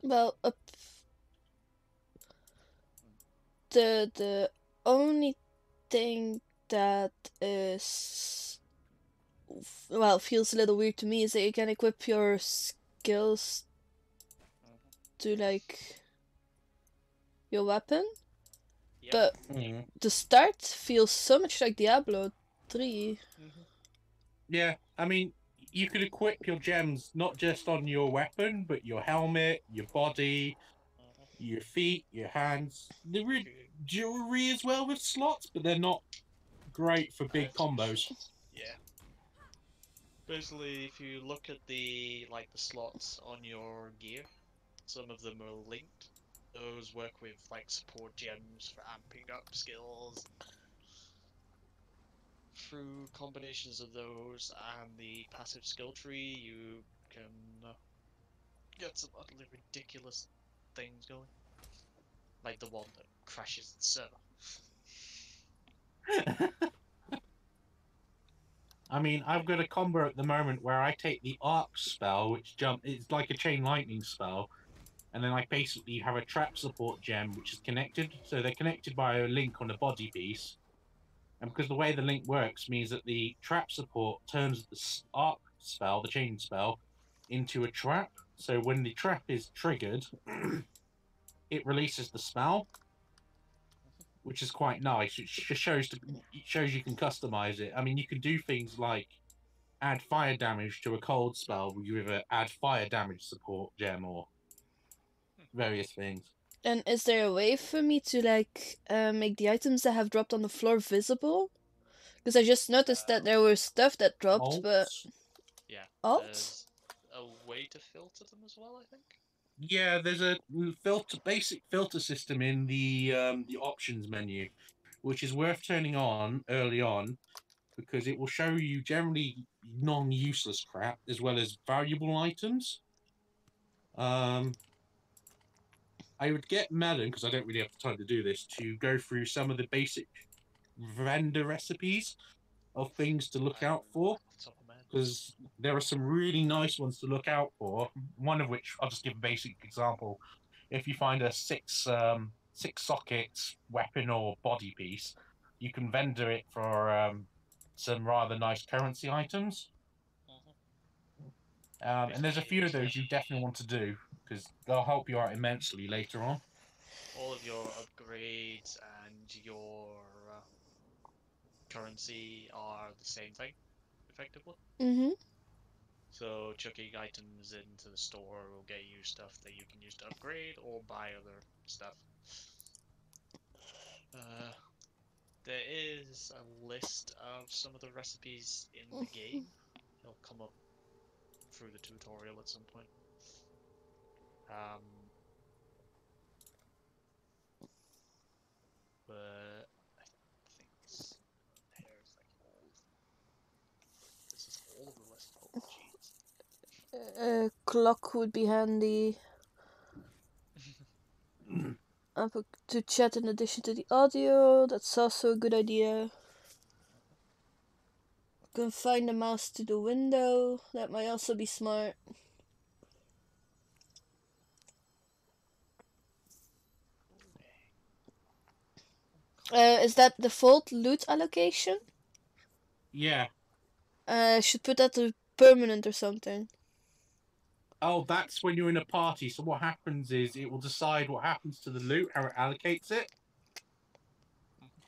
Well, the only thing that is well feels a little weird to me is that you can equip your skills Hmm. to like your weapon, Yep. but Mm. the start feels so much like Diablo 3. Hmm. Yeah, I mean, you could equip your gems not just on your weapon, but your helmet, your body, Hmm. your feet, your hands. There are jewelry as well with slots, but they're not great for big combos. Yeah. Basically, if you look at the slots on your gear, some of them are linked. Those work with like support gems for amping up skills. Through combinations of those and the passive skill tree, you can get some utterly ridiculous things going. Like the one that crashes the server. I mean, I've got a combo at the moment where I take the arc spell, which it's like a chain lightning spell, and then I basically have a trap support gem which is connected. So they're connected by a link on a body piece. And because the way the link works means that the trap support turns the arc spell, the chain spell, into a trap. So when the trap is triggered, it releases the spell, which is quite nice. It just shows you can customize it. I mean, you can do things like add fire damage to a cold spell with either add fire damage support gem or various things. And is there a way for me to like make the items that have dropped on the floor visible? Because I just noticed that there Um, were stuff that dropped, but Alt. yeah, alt? there's a way to filter them as well, I think. Yeah, there's a basic filter system in the options menu, which is worth turning on early on because it will show you generally non-useless crap as well as valuable items. Um, I would get Melon because I don't really have the time to do this to go through some of the basic vendor recipes of things to look out for Off the top of my head. because there are some really nice ones to look out for. One of which I'll just give a basic example. If you find a six socket weapon or body piece, you can vendor it for some rather nice currency items. Mhm. And there's a few Basically, of those you definitely want to do because they'll help you out immensely later on. all of your upgrades and your currency are the same thing, effectively. Mm-hmm. So chucking items into the store will get you stuff that you can use to upgrade or buy other stuff. Uh, there is a list of some of the recipes in the game. It'll come up through the tutorial at some point. Um, but I think there's like all. This is all of the list. Oh, jeez. Clock would be handy. To chat in addition to the audio, that's also a good idea. Confine the mouse to the window, that might also be smart. Is that default loot allocation? Yeah. Should put that to permanent or something. Oh, that's when you're in a party. So what happens is it will decide what happens to the loot, how it allocates it.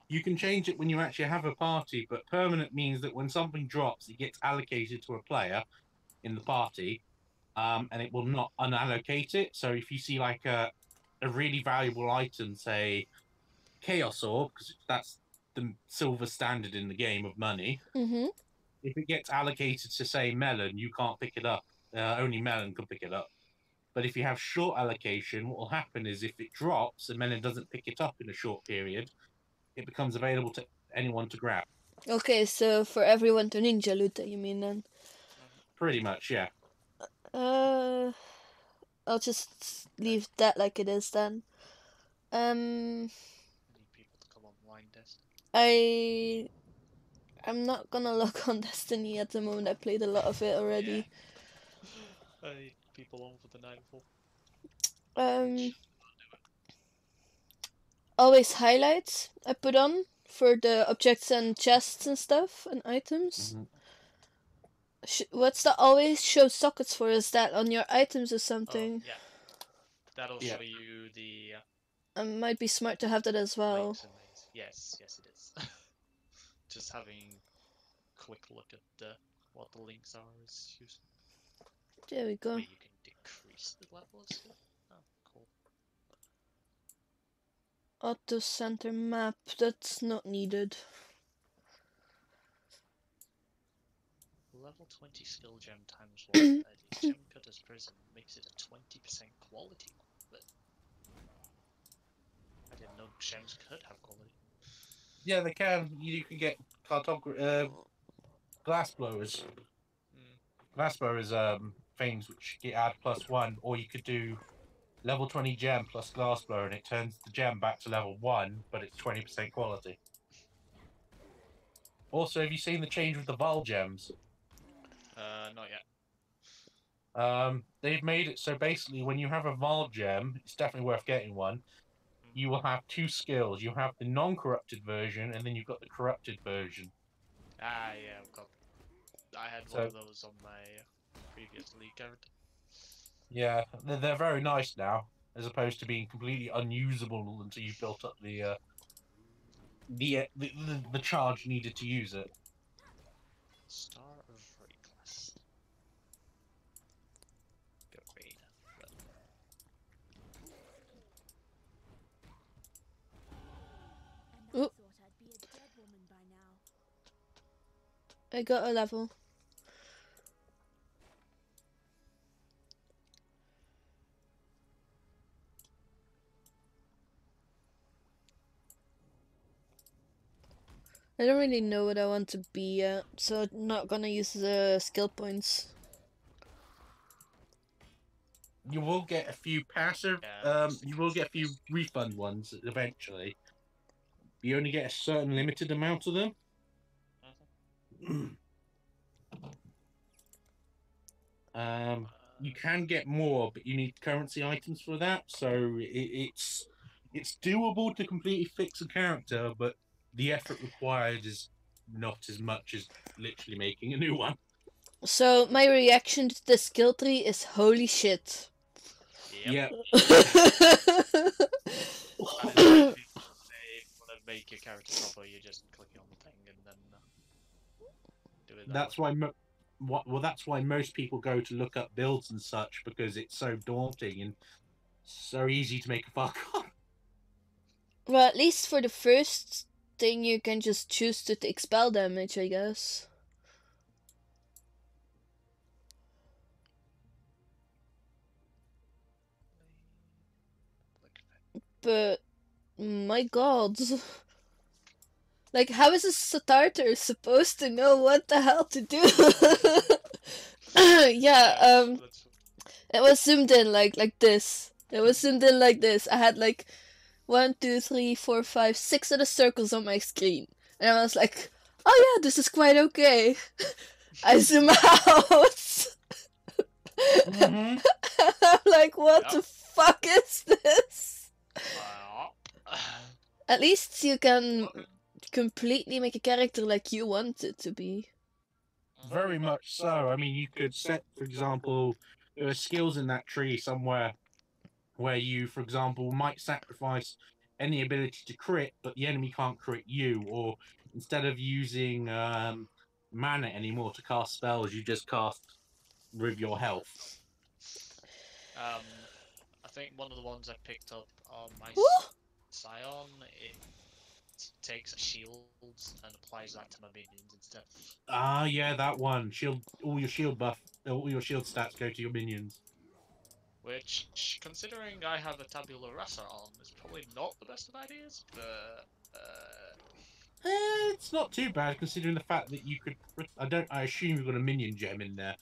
You can change it when you actually have a party, but permanent means that when something drops, it gets allocated to a player in the party, and it will not unallocate it. So if you see like a really valuable item, say Chaos Orb, because that's the silver standard in the game of money, Mm-hmm. if it gets allocated to say Melon, you can't pick it up. Only Melon can pick it up. But if you have short allocation, what will happen is if it drops and Melon doesn't pick it up in a short period, it becomes available to anyone to grab. Okay, so for everyone to ninja loot, you mean then? Mhm. Pretty much, yeah. Uh, I'll just leave that like it is then. Um, I need people to come online test. I I'm not gonna log on Destiny at the moment. I played a lot of it Yeah. already. I need people on for the night before. Um, always highlights I put on for the objects and chests and stuff and items. Mm-hmm. What's the always show sockets for? Is that on your items or Oh, something? yeah. That'll Yeah. show you the Might be smart to have that as well. links and things. Yes, yes, it is. Just having a quick look at what the links are is useful. There we go. Wait, you can decrease the level of skill? Oh, cool. Auto center map. That's not needed. Level 20 skill gem times 1. The gem cutter's prism makes it a 20% quality one, but I didn't know gems could have quality. Yeah, they can. You can get glass blowers. Mm. Glass blowers things which get add +1, or you could do level 20 gem plus glass blower, and it turns the gem back to level 1, but it's 20% quality. Also, have you seen the change with the Val gems? Not yet. They've made it so basically when you have a Val gem, it's definitely worth getting one. You will have two skills. You have the non-corrupted version, and then you've got the corrupted version. Ah, yeah, I've got. I had one So of those on my previous league character. yeah, they're very nice now, as opposed to being completely unusable until you built up the charge needed to use it. Star of Reckless. Go raid. Ooh. I got a level. I don't really know what I want to be yet, so I'm not gonna use the skill points. You will get a few passive. You will get a few refund ones eventually. You only get a certain limited amount of them. You can get more, but you need currency items for that. So it's doable to completely fix a character, but the effort required is not as much as literally making a new one. So my reaction to the skill tree is holy shit. Yep. Yeah. That is why people say if you want to make your character proper, you just click on the thing and then do it that way. That's why. That's why most people go to look up builds and such because it's so daunting and so easy to make a fuck up. Well, at least for the first thing, you can just choose to expel damage, I guess. But my god. Like, how is a starter supposed to know what the hell to do? Yeah, it was zoomed in like this. It was zoomed in like this. I had like 1, 2, 3, 4, 5, 6 of the circles on my screen. And I was like, oh yeah, this is quite okay. I zoom out. Mm-hmm. I'm like, what Yep. the fuck is this? Uh, At least you can completely make a character like you want it to be. Very much so. I mean, you could set, for example, there are skills in that tree somewhere where you, for example, might sacrifice any ability to crit, but the enemy can't crit you, or instead of using mana anymore to cast spells, you just cast with your health. I think one of the ones I picked up on my Woo! Scion, it takes shields and applies that to my minions instead. Ah, yeah, that one. Shield, all your shield stats go to your minions. Which, considering I have a tabula rasa on, is probably not the best of ideas, but It's not too bad considering the fact that you could. I assume you've got a minion gem in there,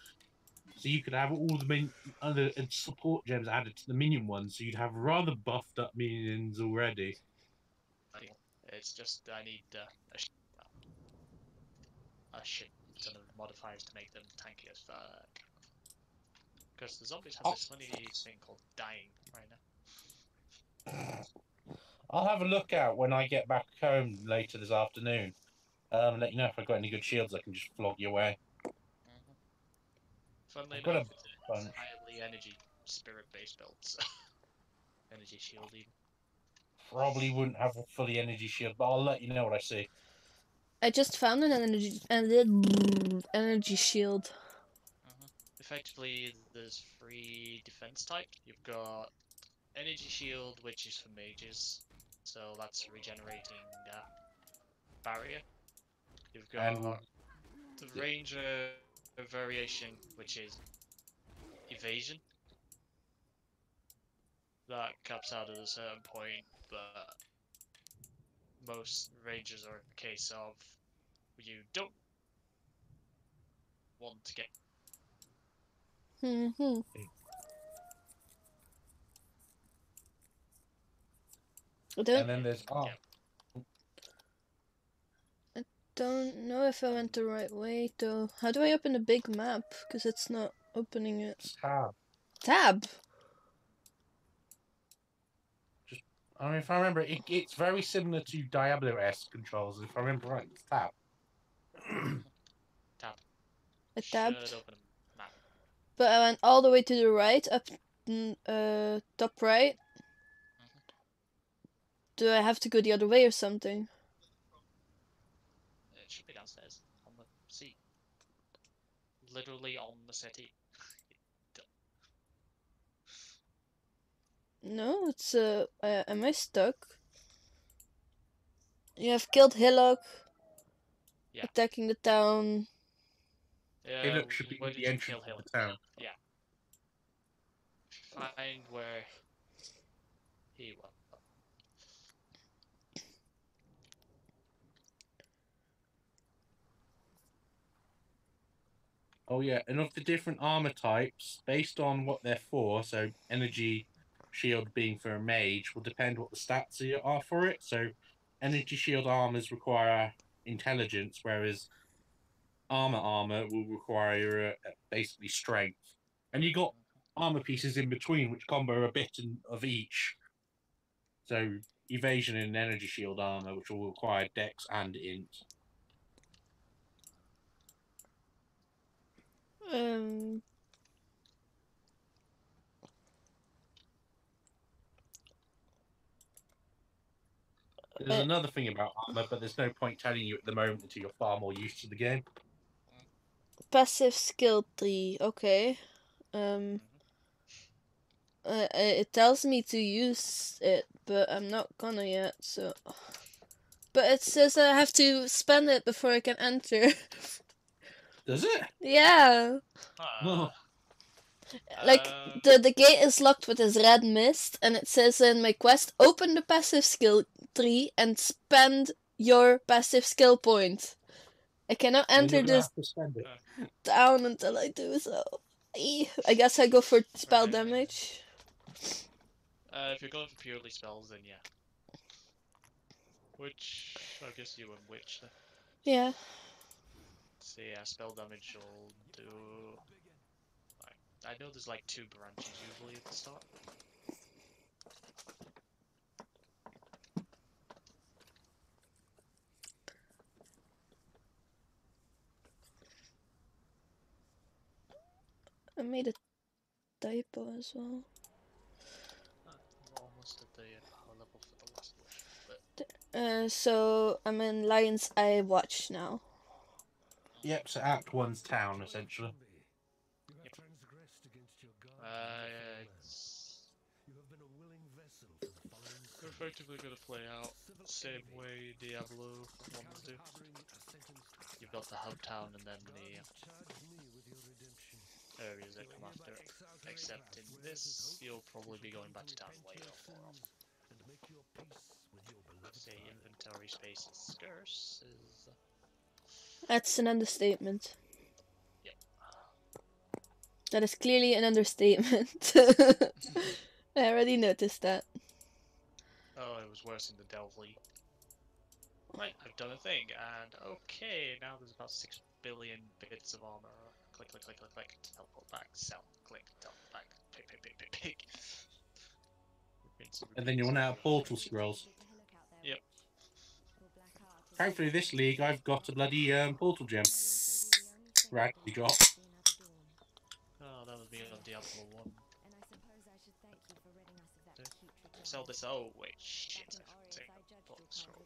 so you could have all the other support gems added to the minion ones, so you'd have rather buffed up minions already. it's just I need a shit ton of modifiers to make them tanky as fuck. Because the zombies have Oh. this funny thing called dying right now. I'll have a look out when I get back home later this afternoon. Let you know if I've got any good shields I can just flog you away. Mm-hmm. Funnily I've got enough, a it's bunch. entirely energy spirit-based builds. Energy shield even. Probably wouldn't have a fully energy shield, but I'll let you know what I see. I just found an energy shield. Mm-hmm. Effectively, there's 3 defense type. You've got energy shield, which is for mages, so that's regenerating barrier. You've And got the ranger variation, which is evasion. That caps out at a certain point, but most rangers are a case of you don't want to get. Hmm. I and then there's Yeah. don't know if I went the right way though. How do I open the big map? Because it's not opening it. tab. Tab. I mean, if I remember, it's very similar to Diablo-esque controls. If I remember right, it's tab. Tab. I Should tabbed. open a map. But I went all the way to the right, up, top right. Mm-hmm. Do I have to go the other way or something? It should be downstairs on the seat. Literally on the settee. No, it's am I stuck? You have killed Hillock. Yeah. Attacking the town. Hey, look, should be Where in the did you entrance kill of Hill? the town. Yeah. Find where he was. Oh yeah, and of the different armor types, based on what they're for, so energy shield being for a mage, will depend what the stats are for it. So energy shield armors require intelligence, whereas armor will require basically strength. And you got armor pieces in between which combo a bit of each. So evasion and energy shield armor, which will require dex and int. Um. There's another thing about armor, but there's no point telling you at the moment until you're far more used to the game. Passive skill tree. Okay. Um. It tells me to use it, but I'm not gonna yet. So. But it says I have to spend it before I can enter. Does it? Yeah. Oh. Like the gate is locked with this red mist, and it says in my quest, open the passive skill tree and spend your passive skill point. I cannot enter this Have to spend it. down until I do so. I guess I go for spell damage. If you're going for purely spells, then yeah. Which I guess you went witch then. Yeah. So yeah, spell damage will do. I know there's like 2 branches usually at the start. I made a typo as well. We're almost at the power level for the last wish, but So I'm in Lion's Eye Watch now. Yep, so Act 1's town, essentially. yep. We're effectively going to play out the same way Diablo ones do. You've got the hub town and then the areas that come after it. Except in this, you'll probably be going back to town way more often. Say inventory space is scarce is. That's an understatement. Yep. That is clearly an understatement. I already noticed that. Oh, it was worse in the Delvely. Right, I've done a thing, and okay, now there's about 6 billion bits of armor click, click, click, click, click, teleport back, sell, click, teleport back, pick, pick, pick, pick, pick. And then you run out of portal scrolls. Yep. Thankfully, this league, I've got a bloody portal gem. Raggy drop. Oh, that was me on Diablo 1. Sell this. Oh, wait, shit. I forgot to take that portal scroll.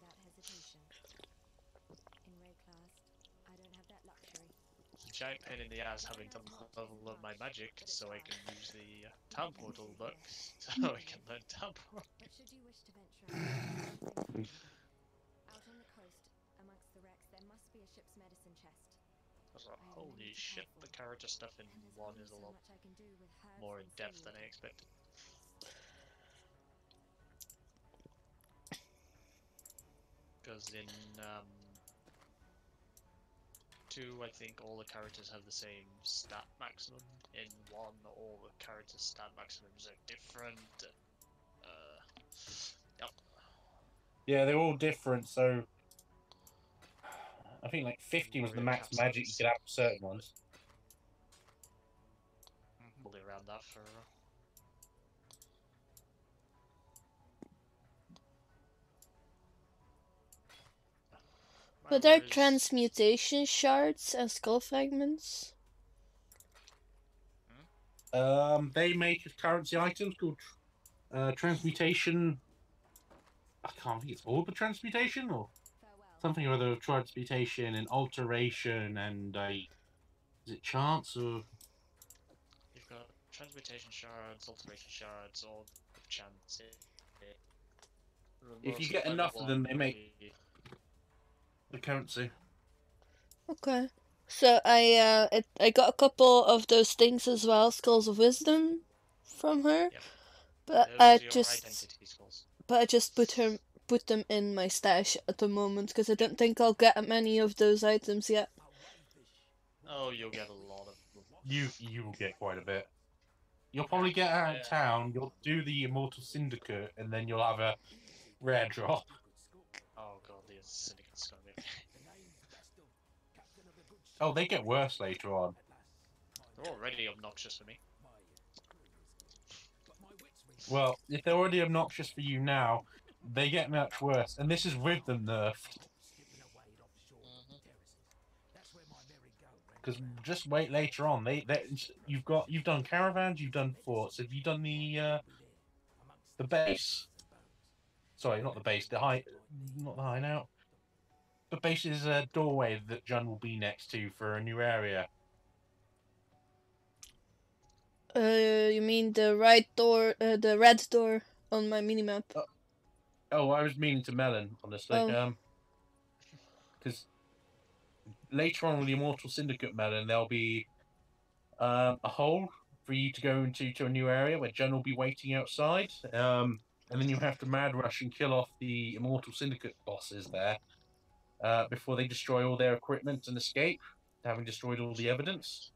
It's a giant pain in the ass having to level up my magic so I can use the town portal books so I can learn town portal. Holy shit, the character stuff in 1 is a lot more in depth than I expected. Because in 2, I think all the characters have the same stat maximum. In 1, all the characters' stat maximums are different. Yep. Yeah, they're all different, so I think like 50 was the Warrior max caps magic you could have for certain ones. We'll be around that for. But there are transmutation shards and skull fragments. They make currency items called transmutation. I can't think it's orb transmutation or something or other of transmutation and alteration and is it chance or You've got transmutation shards, alteration shards, or chance. if you get enough of them, they make the currency. Okay. So I got a couple of those things as well, skulls of wisdom, from her. Yep. But I just put them in my stash at the moment because I don't think I'll get many of those items yet. Oh, you'll get a lot of them. You will get quite a bit. You'll probably get out of town. You'll do the Immortal Syndicate, and then you'll have a rare drop. Oh god, the Syndicate's gonna be. Oh, they get worse later on. They're already obnoxious for me. Well, if they're already obnoxious for you now, they get much worse, and this is with them nerfed. Because just wait later on. You've done caravans, you've done forts. Have you done the base? Sorry, not the base. Not the hideout. The base is a doorway that John will be next to for a new area. You mean the right door, the red door on my minimap? Oh, I was meaning to Melon, honestly. Oh. Because later on with the Immortal Syndicate Melon, there'll be a hole for you to go into a new area where John will be waiting outside. And then you have to mad rush and kill off the Immortal Syndicate bosses there before they destroy all their equipment and escape, having destroyed all the evidence.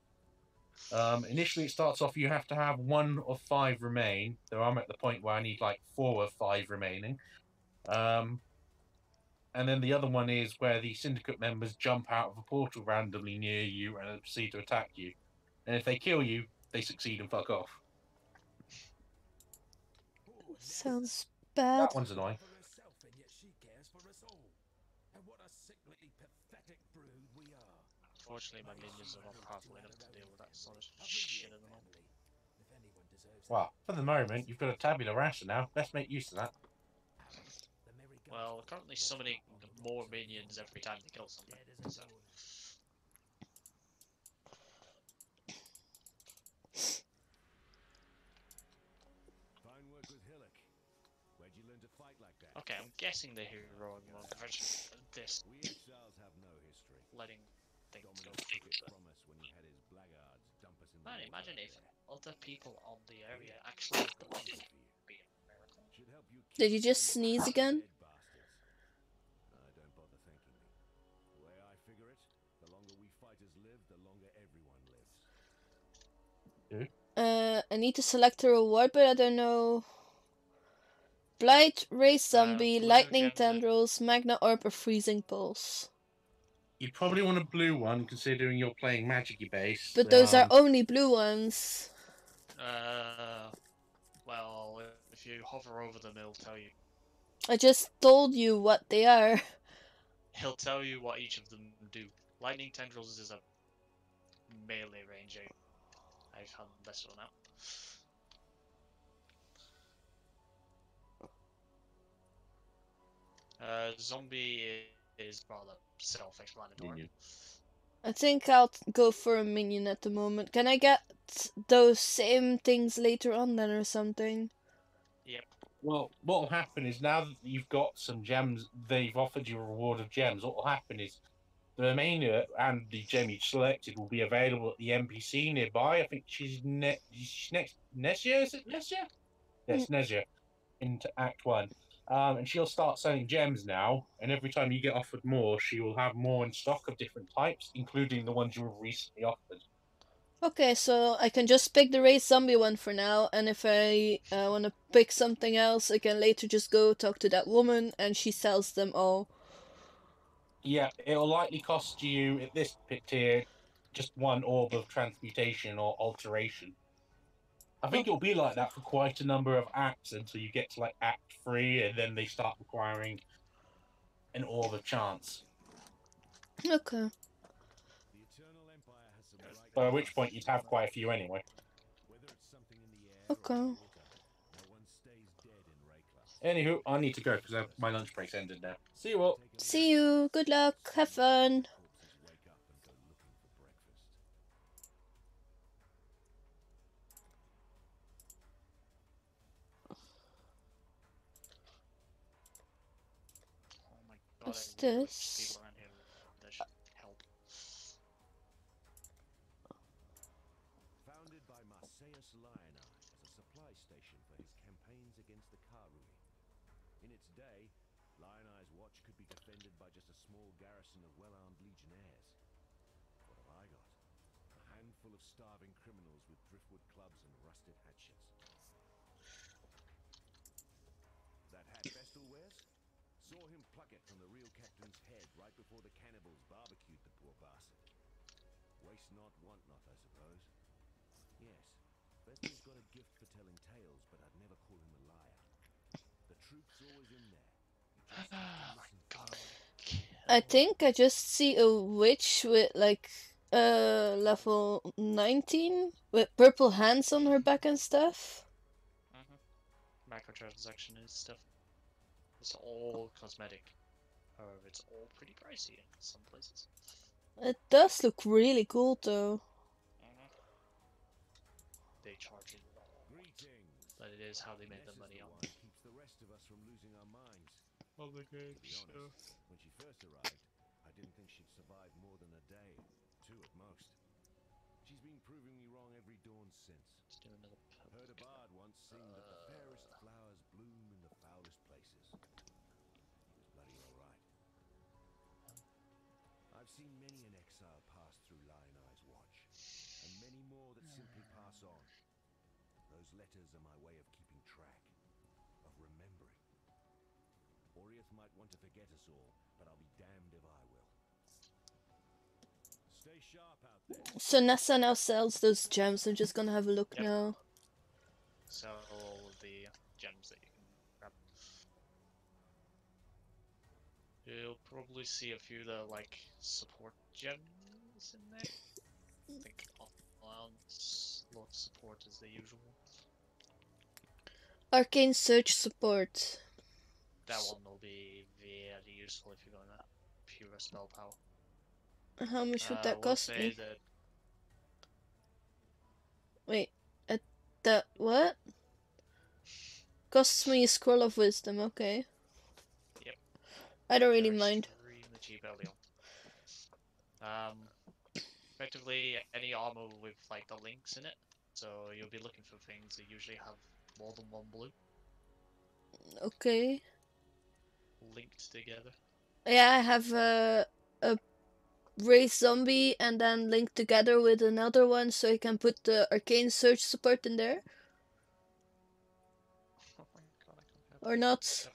Initially, it starts off you have to have 1 of 5 remain. Though I'm at the point where I need like 4 of 5 remaining. And then the other one is where the syndicate members jump out of a portal randomly near you and proceed to attack you. And if they kill you, they succeed and fuck off. Sounds bad. That one's annoying. Unfortunately, my minions are not powerful enough to deal with that sort of shit at the moment. Well, for the moment, you've got a tabula rasa now. Best make use of that. Well, currently summoning more minions every time they kill something. So. Okay, I'm guessing the heroic one version of this. Letting things go. Man, imagine if other people on the area actually did the one. Be a miracle. Did you just sneeze again? I need to select a reward, but I don't know. Blight, Race Zombie, Lightning Tendrils, Magna Orb, or Freezing Pulse. You probably want a blue one, considering you're playing Magic base. But those are only blue ones. Well, if you hover over them, it'll tell you. I just told you what they are. He'll tell you what each of them do. Lightning Tendrils is a melee range. I found this one out. Zombie is rather self-explanatory. Minion. I think I'll go for a minion at the moment. Can I get those same things later on then or something? Yep. Well, what will happen is now that you've got some gems, they've offered you a reward of gems. What will happen is the remainder and the gem you selected will be available at the NPC nearby. I think she's next. Nesia, is it Nesia? Yes, Nesia, into Act 1. And she'll start selling gems now, and every time you get offered more, she will have more in stock of different types, including the ones you were recently offered. Okay, so I can just pick the race zombie one for now, and if I want to pick something else, I can later just go talk to that woman, and she sells them all. Yeah, it'll likely cost you at this tier just one orb of transmutation or alteration. I think it'll be like that for quite a number of acts until you get to like Act 3, and then they start requiring an orb of chance. Okay. By which point you'd have quite a few anyway. Okay. Anywho, I need to go because my lunch break's ended now. See you all. See you. Good luck. Have fun. Oh my god, What's I really wish this? people around here that should help. Founded by Marseilles Lioneye as a supply station for his campaigns against the Karui. In its day, Lioneye's watch could be defended by just a small garrison of well-armed legionnaires. What have I got? A handful of starving criminals with driftwood clubs and rusted hatchets. That hat Vestal wears? Saw him pluck it from the real captain's head right before the cannibals barbecued the poor bastard. Waste not, want not, I suppose. Yes, Vestal's got a gift for telling tales, but I'd never call him a liar. The truth's always in there. You just have to listen. God, I think I just see a witch with like level 19 with purple hands on her back and stuff. Microtransaction is stuff. It's all cosmetic. However, it's all pretty pricey in some places. It does look really cool though. They charge a lot, Greetings. but it is how they make their money on. Keeps the rest of us from losing our minds. Oh my god, To be honest, when she first arrived, I didn't think she'd survive more than a day, two at most. She's been proving me wrong every dawn since. Let's do another Heard a bard once sing that the fairest flowers bloom in the foulest places. He was bloody all right. I've seen many an exile pass through Lioneye's watch, and many more that simply pass on. Those letters are my way of keeping track, of remembering. Oriath might want to forget us all, but I'll be damned if I will. Stay sharp out there. So Nessa now sells those gems. I'm just gonna have a look now. sell all of the gems that you can grab. You'll probably see a few that are like support gems in there. I think allowance lot support is the usual. Arcane Search support. That one will be very useful if you're going that pure spell power. How much would that cost me? That Wait, at that what? Costs me a scroll of wisdom. Okay. Yep. I don't really they're mind. extremely cheap early on. Effectively, any armor with like the links in it. So you'll be looking for things that usually have more than one blue Okay. linked together. Yeah, I have a race zombie and then linked together with another one, so I can put the arcane search support in there. Oh my god, I can't Or not.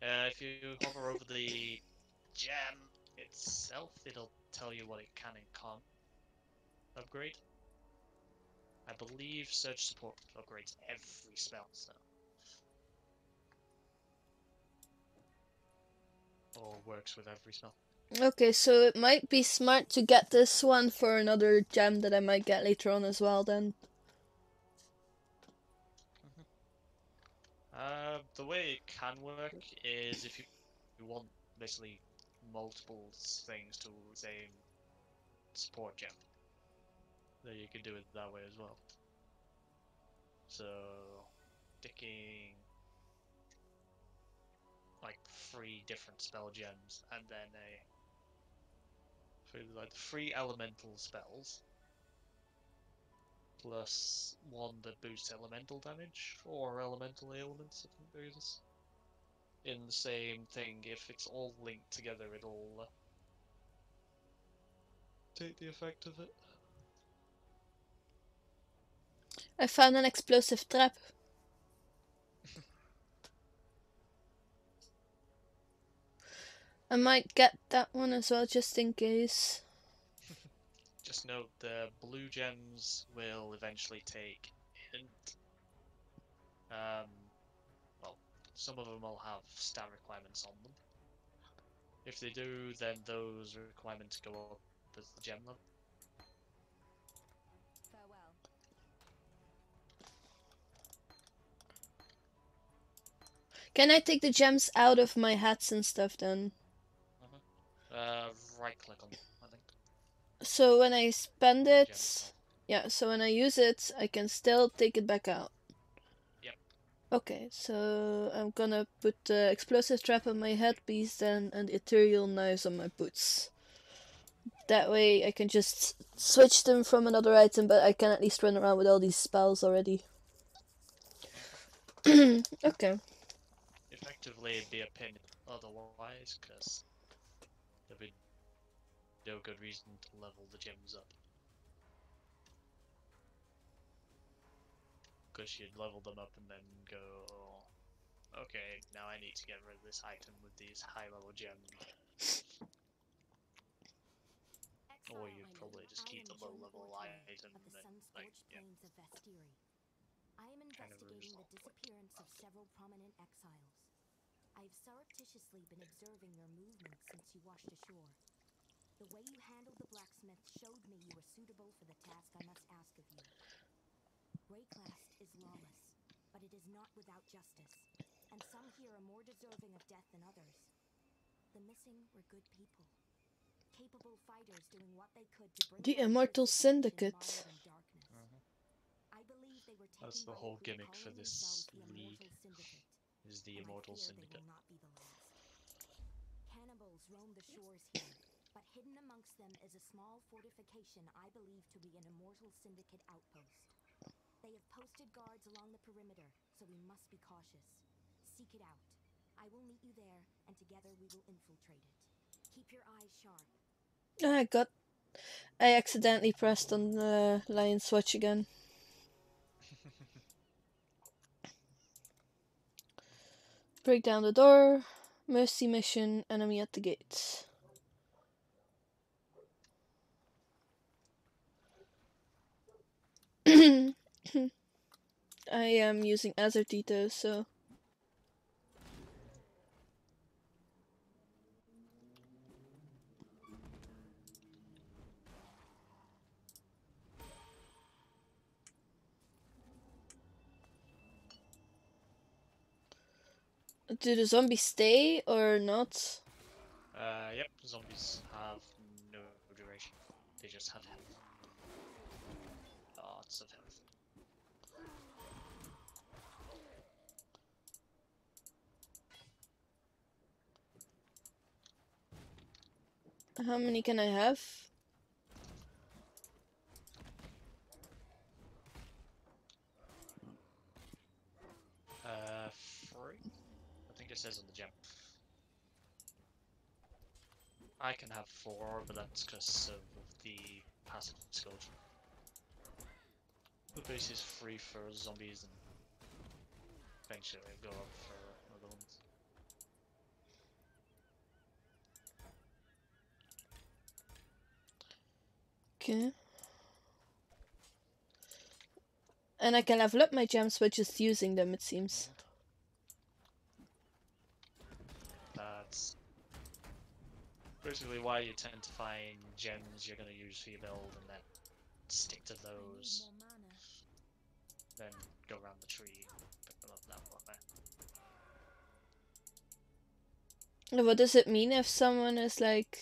If you hover over the gem itself, it'll tell you what it can and can't upgrade. I believe Surge Support upgrades every spell, so. Or works with every spell. Okay, so it might be smart to get this one for another gem that I might get later on as well then. The way it can work is if you want basically multiple things to the same support gem, then you can do it that way as well. So, sticking like 3 different spell gems and then like 3 elemental spells plus 1 that boosts elemental damage or elemental ailments, I think there is. In the same thing, if it's all linked together, it'll take the effect of it. I found an explosive trap. I might get that one as well, just in case. Just note the blue gems will eventually take hint. Well, some of them will have stat requirements on them. If they do, then those requirements go up as the gem level. Farewell. Can I take the gems out of my hats and stuff then? Right click on them, I think. So when I spend Gem it, itself. yeah, so when I use it, I can still take it back out. Yep. Okay, so I'm gonna put the explosive trap on my headpiece then and ethereal knives on my boots. That way I can just switch them from another item, but I can at least run around with all these spells already. Okay. Effectively, it'd be a pin otherwise, because there'd be no good reason to level the gems up. Because you'd level them up and then go, okay, now I need to get rid of this item with these high level gems. Or you'd probably just keep the low level item and then, like, yeah. I am Kind of investigating the ruins the whole point. disappearance of several prominent exiles. I have surreptitiously been observing your movements since you washed ashore. The way you handled the blacksmith showed me you were suitable for the task I must ask of you. Rayclast is lawless, but it is not without justice, and some here are more deserving of death than others. The missing were good people, capable fighters doing what they could to bring The about Immortal this situation Syndicate. mired in darkness. I believe they were taken That's the by a whole group gimmick for calling this themselves the league, Immortal Syndicate, is the and Immortal I fear Syndicate. they will not be the last. Cannibals roam the shores here, but hidden amongst them is a small fortification I believe to be an Immortal Syndicate outpost. They have posted guards along the perimeter, so we must be cautious. Seek it out. I will meet you there, and together we will infiltrate it. Keep your eyes sharp. I accidentally pressed on the lion switch again. Break down the door. Mercy mission. Enemy at the gate. I am using Azertito, so... Do the zombies stay or not? Yep, zombies have no duration. They just have health. Lots of health. How many can I have? 3? I think it says on the gem. I can have 4, but that's because of the passive skeleton. The base is free for zombies and eventually it'll go up for other ones. Okay. And I can level up my gems by just using them, it seems. That's basically why you tend to find gems you're going to use for your build and then stick to I need those, more mana. then go around the tree, pick them up that one there. What does it mean if someone is like...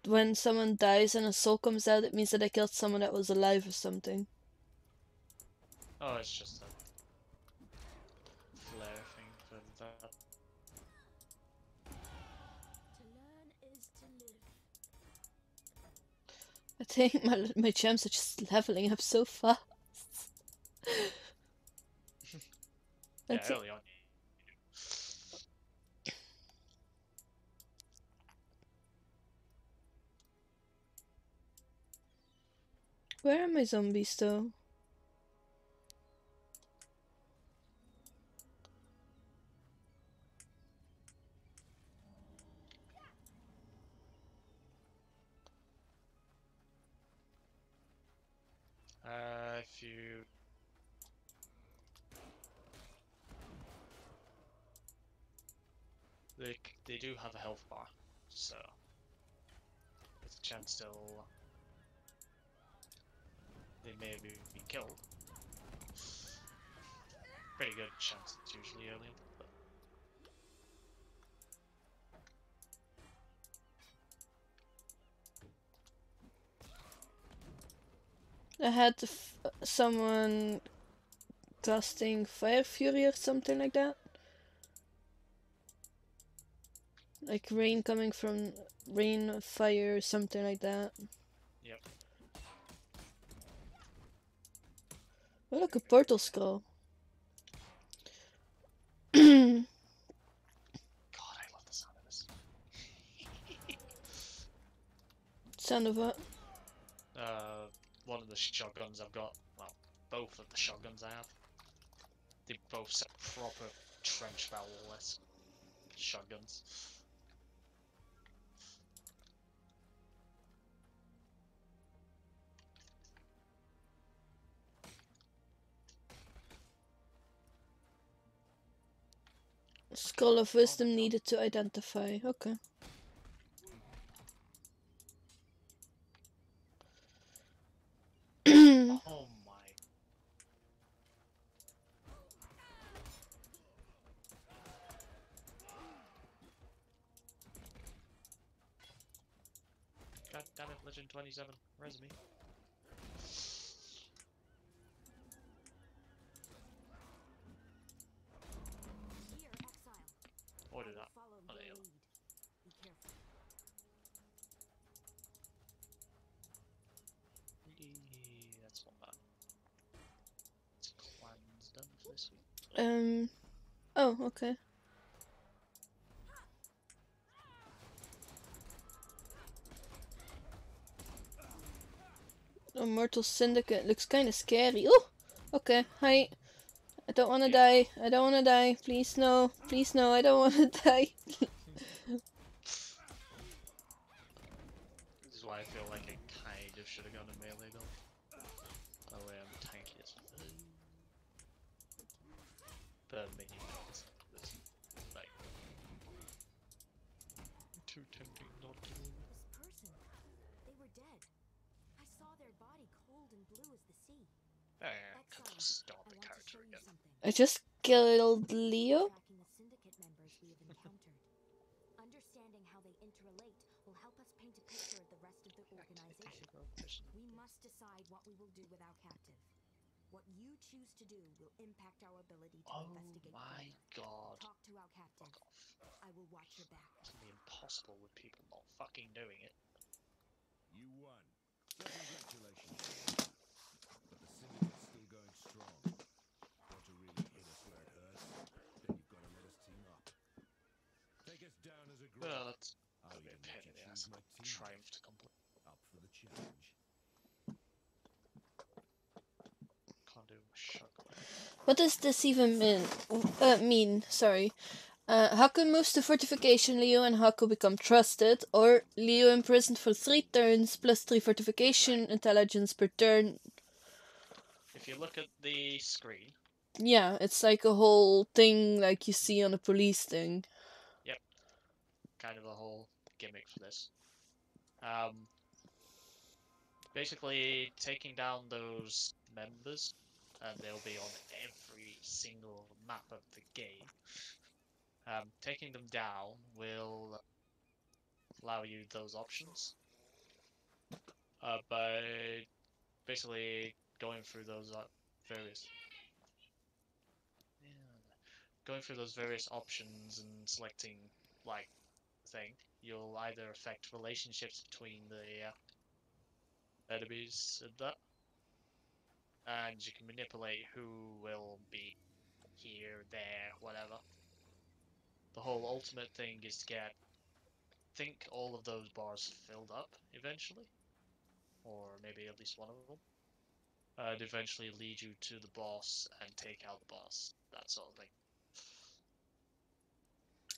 When someone dies and a soul comes out, it means that I killed someone that was alive or something. Oh, it's just a flare thing for that. To learn is to live. I think my gems are just leveling up so fast. Yeah, That's it. early on. Where are my zombies though? If you they do have a health bar, so there's a chance still they may have been killed. Pretty good chance it's usually early on, but I had someone casting Fire Fury or something like that. Like rain coming from rain, fire, something like that. yep. Oh, look, a portal skull. God, I love the sound of this. Sound of what? One of the shotguns I've got, well, both of the shotguns I have, they both set proper trench barrel-esque shotguns. Skull of Wisdom needed to identify. Okay. Oh my. God damn it, Legend 27, res me. Here, Exile. Or I do will that. follow Oh, your there you go. lead. Be careful. That's not bad. It's clans done for this week. Oh, okay. Immortal Syndicate looks kind of scary. Oh, okay. Hi. I don't want to die. I don't want to die. Please no. Please no. I don't want to die. This is why I feel like I kind of should have gone a melee build. That way I'm tanky as fuck. The minion builds. It's like too tempting not to. This person. They were dead. I saw their body cold and blue as the sea. I could Exile. just start I the want to character show you again. something. I just killed Leo. Tracking the syndicate members we have encountered. Understanding how they interrelate will help us paint a picture of the rest of the organization. We must decide what we will do with our captive. What you choose to do will impact our ability to Oh investigate my further. god. Talk to our captive. Fuck off. I will watch your back. It's gonna be impossible with people not fucking doing it. You won. So congratulations. But the syndicate's still going strong. Want to really hit us where it hurts? Then you've got to let us team up. Take us down as a group. Well, that's I'll gonna be a even pain let in you the choose ass. my team. Triumph to complete. Up for the challenge. Can't do a shotgun. What does this even mean? Sorry. Haku moves to fortification, Leo and Haku become trusted, or Leo imprisoned for 3 turns, plus 3 fortification intelligence per turn. If you look at the screen, Yeah, it's like a whole thing like you see on a police thing. yep, kind of a whole gimmick for this. Basically taking down those members, and they'll be on every single map of the game. Taking them down will allow you those options by basically going through those various going through those various options and selecting like thing. You'll either affect relationships between the enemies and that, and you can manipulate who will be here, there, whatever. The whole ultimate thing is to get, think all of those bars filled up eventually, or maybe at least one of them, and eventually lead you to the boss and take out the boss. That sort of thing.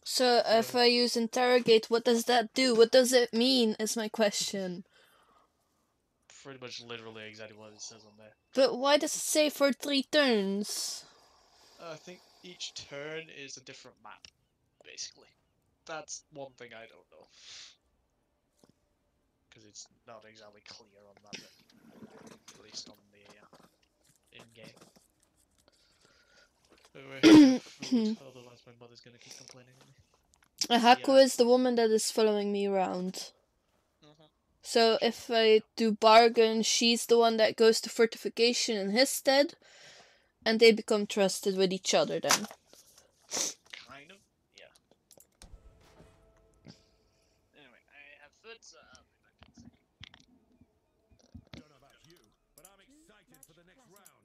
So if I use interrogate, what does that do? What does it mean is my question. Pretty much literally exactly what it says on there. But why does it say for 3 turns? I think each turn is a different map, basically. That's one thing I don't know. Because it's not exactly clear on that bit. At least on the in-game. Anyway, food, otherwise my mother's gonna keep complaining at me. Haku is the woman that is following me around. Mhm. So if I do bargain, she's the one that goes to fortification in his stead, and they become trusted with each other then. Kind of, yeah. Anyway, I have food, so I'll be back in a second. Don't know about you, but I'm excited for the next round.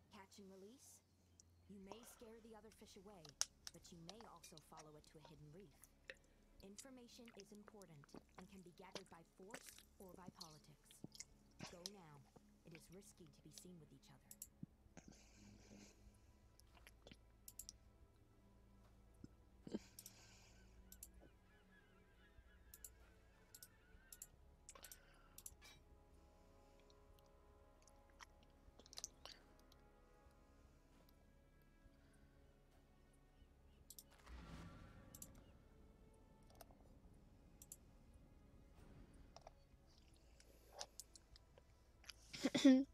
Catch and release? You may scare the other fish away, but you may also follow it to a hidden reef. Information is important and can be gathered by force or by politics. Go now. It is risky to be seen with each other. Hello.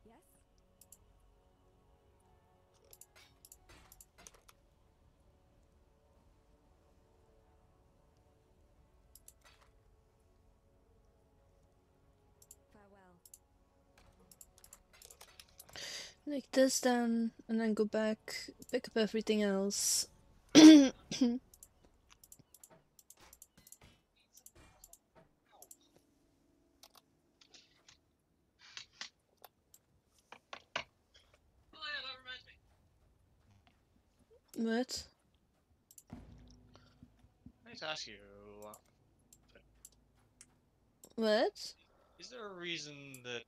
Yes? Farewell. Like this then, and then go back, pick up everything else. Oh yeah, that reminds me. What? I need to ask you, What? is there a reason that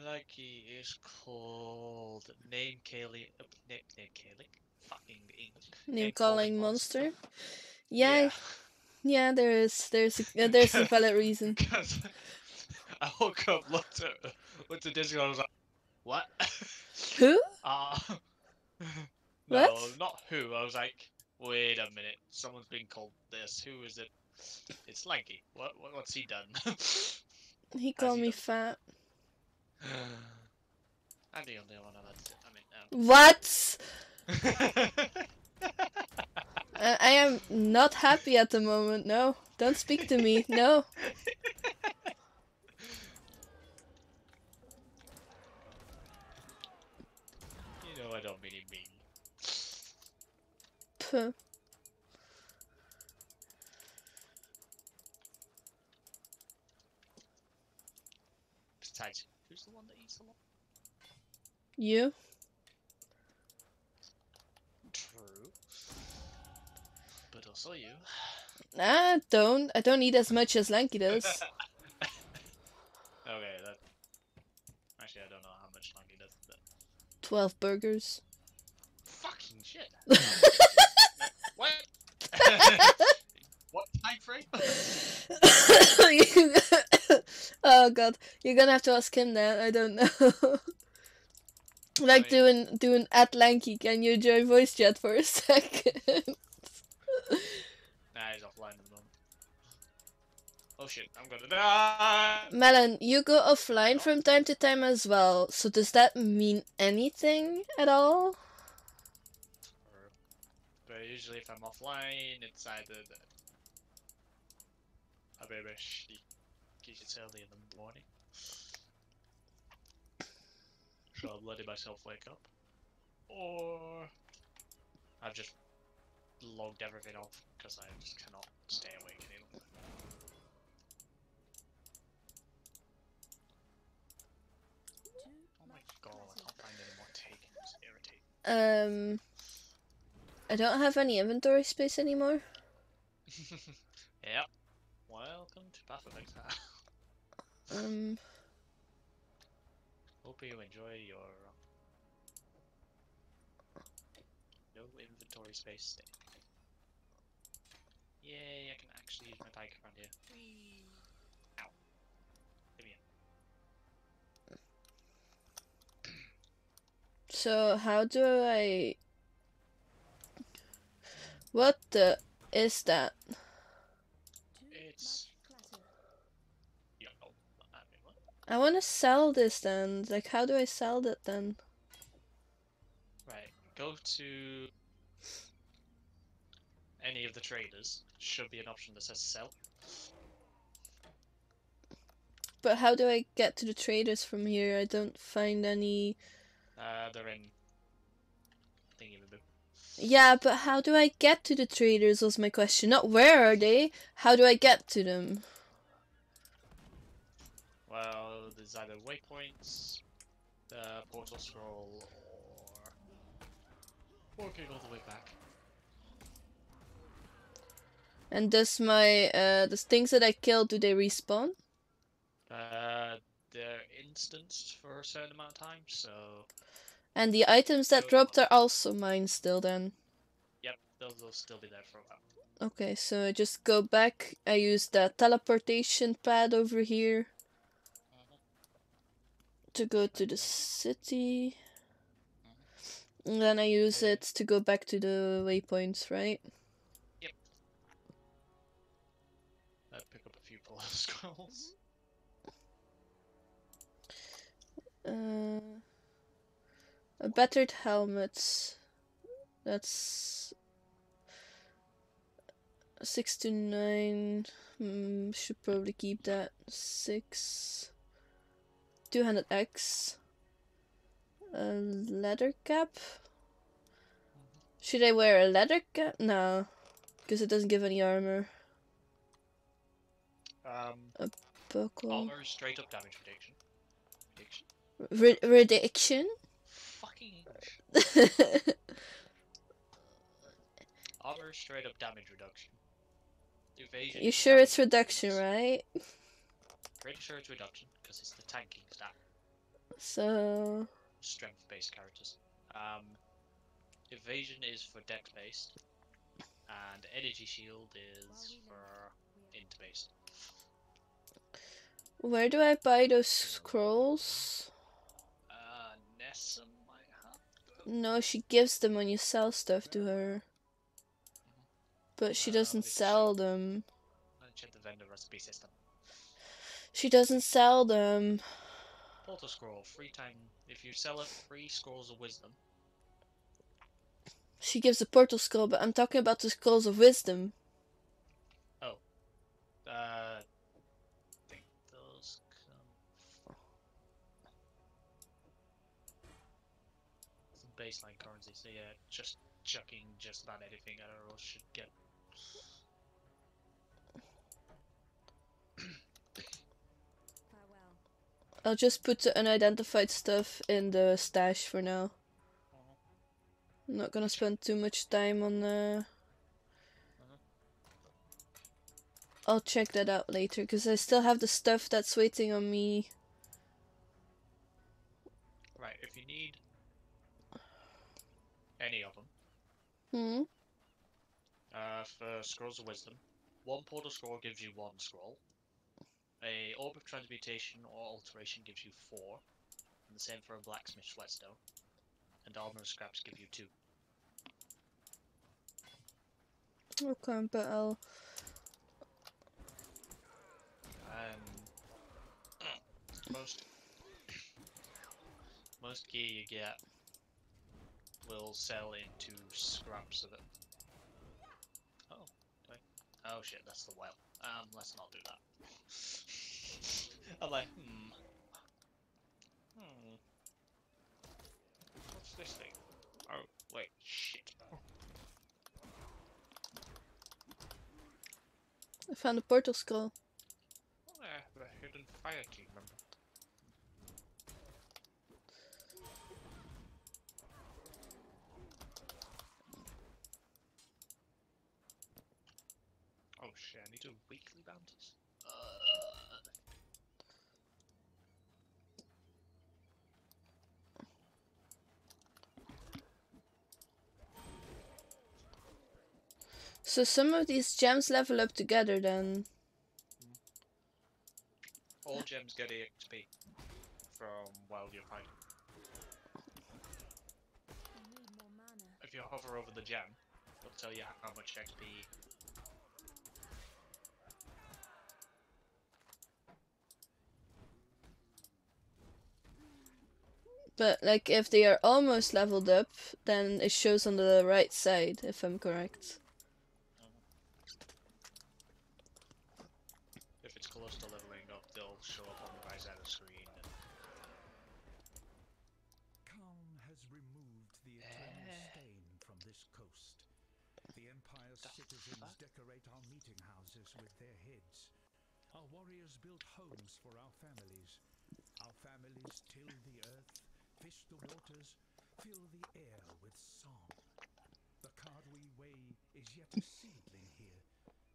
Nike is called Name Calling, Name Calling, fucking English, Name calling monster? Yeah, Yeah, yeah. There's a valid reason. because I woke up, looked at Discord, I was like, what? Who? Uh, What? no, not who. I was like, wait a minute, someone's been called this. Who is it? It's Lanky. What's he done? He Has called he me done? fat. I'm the only one allowed to. What? I mean, I am not happy at the moment. No, don't speak to me. No. You know I don't really mean. Puh. Besides, who's the one that eats a lot? You? True. But also you. I don't eat as much as Lanky does. Okay, that. Actually, I don't know how much Lanky does. But... 12 burgers. Fucking shit. What? What time frame? Oh god, you're gonna have to ask him that. I don't know. Like I mean, doing at Lanky. Can you join voice chat for a second? nah, he's offline at the moment. Oh shit, I'm gonna die! Melon, you go offline from time to time as well. So does that mean anything at all? But usually if I'm offline, it's either that I maybe it's early in the morning. So I'm letting myself wake up. Or I've just logged everything off because I just cannot stay awake any longer. Oh my god, I can't find any more taken. It's irritating. I don't have any inventory space anymore. Yep. Welcome to Path of Exile. Hope you enjoy your no inventory space stay. Yay, I can actually use my bike around here. Whee! Ow. Give me So how do I... What the is that? It's... Yeah, oh, I mean, what? I want to sell this then. Like, how do I sell that then? Right, go to any of the traders. Should be an option that says sell. But how do I get to the traders from here? I don't find any... They're in thingy-ma-boo. Yeah, but how do I get to the traders was my question. Not where are they? How do I get to them? Well, there's either waypoints, the portal scroll, or walking all the way back. And does my the things that I killed, do they respawn? They're instanced for a certain amount of time, so... And the items that So- dropped are also mine still then? Yep, they'll still be there for a while. Okay, so I just go back, I use that teleportation pad over here to go to the city. And then I use it to go back to the waypoints, right? Pick up a few pull scrolls. A battered helmet. That's 6 to 9. Should probably keep that. 6. 200x. A leather cap. Should I wear a leather cap? No, because it doesn't give any armor. Buckle. Armor is straight up damage reduction. Reduction? Fucking English. Armor is straight up damage reduction. Evasion. You sure it's reduction, right? Pretty sure it's reduction because it's the tanking stat. So Strength based characters. Evasion is for dex based, and energy shield is for int based. where do I buy those scrolls? Nessa might have them. No, she gives them when you sell stuff to her. But she doesn't sell them. Let's check the vendor recipe system. She doesn't sell them. Portal scroll, free time. If you sell it, 3 scrolls of wisdom. She gives a portal scroll, but I'm talking about the scrolls of wisdom. Oh. I think those come. Some baseline currency, so yeah, just chucking just about anything at her should get. Farewell. I'll just put the unidentified stuff in the stash for now. I'm not gonna spend too much time on I'll check that out later, because I still have the stuff that's waiting on me. Right, if you need any of them, for Scrolls of Wisdom, 1 Portal Scroll gives you 1 scroll. A Orb of Transmutation or Alteration gives you 4, and the same for a Blacksmith Whetstone. And Armor Scraps give you 2. Okay, but I'll... Most gear you get will sell into scraps of it. Oh, oh shit, that's the whale. Let's not do that. I'm like, what's this thing? Oh, wait, shit. I found a portal scroll. Oh, yeah, the hidden fire key, remember? Oh shit, I need to do weekly bounties. So some of these gems level up together then. All gems get EXP from while you're fighting. I need more mana. If you hover over the gem, it'll tell you how much XP. But like if they are almost leveled up, then it shows on the right side, if I'm correct. If it's close to leveling up, they'll show up on the right side of the screen. Calm has removed the eternal stain from this coast. The Empire's citizens decorate our meeting houses with their heads. Our warriors build homes for our families. Our families till the earth, fish the waters, fill the air with song. The Cardwe way is yet a seedling here,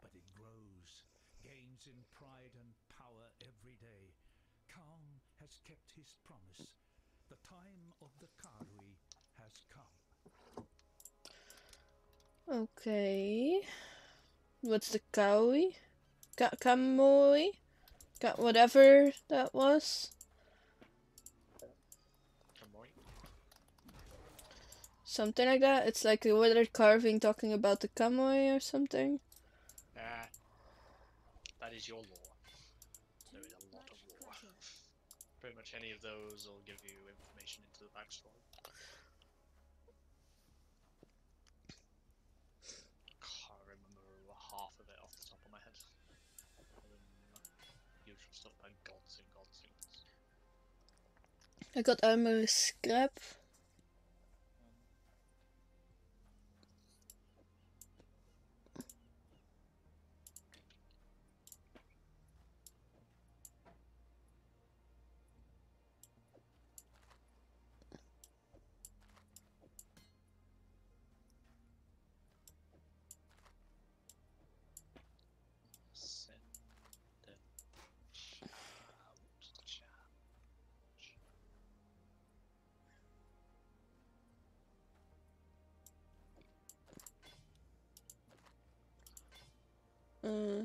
but it grows, gains in pride and power every day. Khan has kept his promise. The time of the Cardwe has come. Okay. What's the Kawi? Kamoi? Whatever that was. Something like that. It's like a weathered carving talking about the Kamoi or something. That is your lore. There is a lot of lore. Pretty much any of those will give you information into the backstory. Can't remember half of it off the top of my head. Usual stuff like gods and gods. I got armor scrap.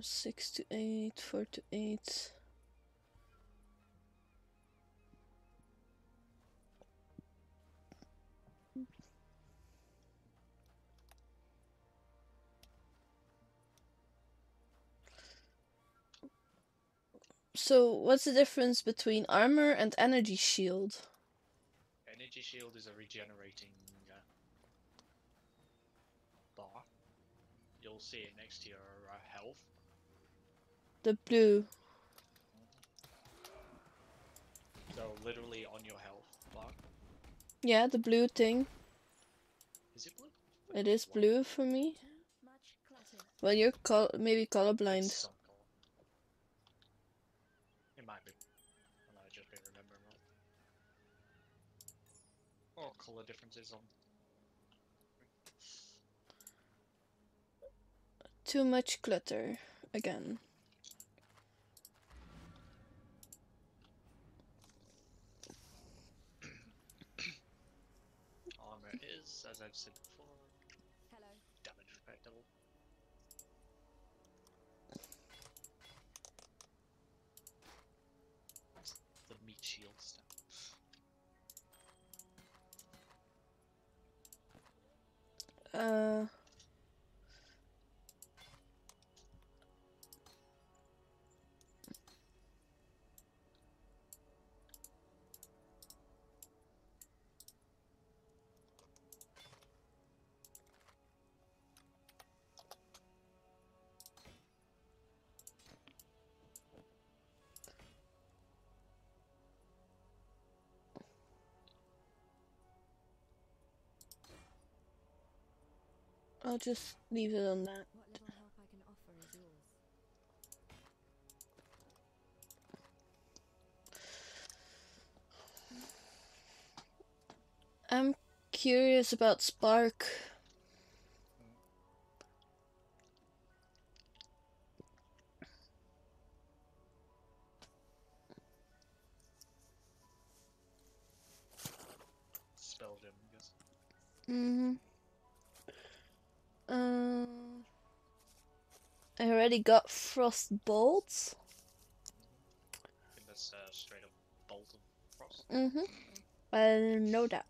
6 to 8, 4 to 8. So, what's the difference between armor and energy shield? Energy shield is a regenerating bar. You'll see it next to your health. The blue. So literally on your health bar. Yeah, the blue thing. Is it blue? It is blue for me. Too much clutter. Well, you're maybe It's colorblind. some color. It might be. I might just be remembering wrong. Or color differences on. Too much clutter again. Armor is, as I've said before, Hello. damage respectable. The meat shield stuff. I'll just leave it on that. What little help I can offer is yours. I'm curious about Spark. Spell gem, I guess. I already got Frost Bolts. I think that's straight up bolt of frost. I know that.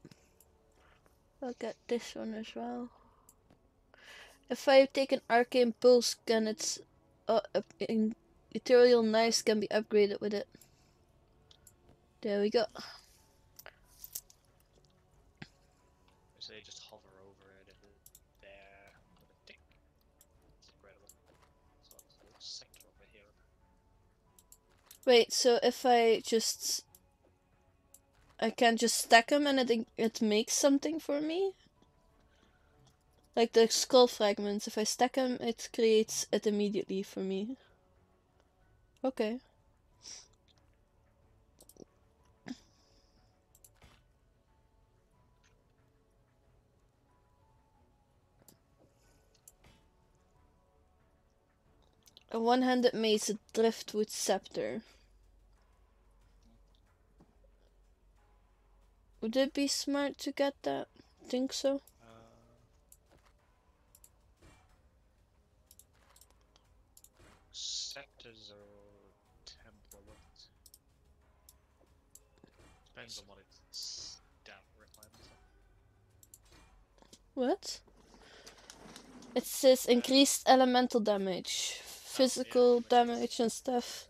I'll get this one as well. If I take an Arcane Pulse gun, its Ethereal Knives can be upgraded with it. There we go. So you just hover over it and there with a tick. It's incredible. So it's a little sector over here. Wait, so if I can just stack them and it makes something for me? Like the skull fragments, if I stack them, it creates it immediately for me. Okay. A one-handed mace, a driftwood scepter. Would it be smart to get that? Think so? Scepters or Templar weapons. Depends on what its stat requirements are. What? It says increased elemental damage, physical damage and stuff.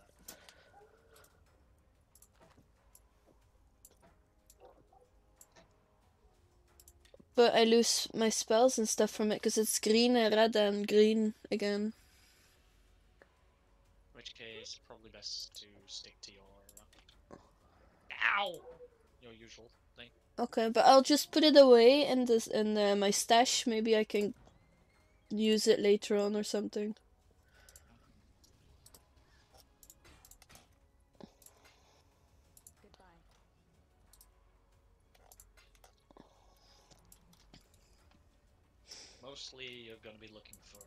But I lose my spells and stuff from it because it's green and red and green again. In which case, probably best to stick to your your usual thing. Okay, but I'll just put it away in my stash. Maybe I can use it later on or something. Goodbye. Mostly, you're gonna be looking for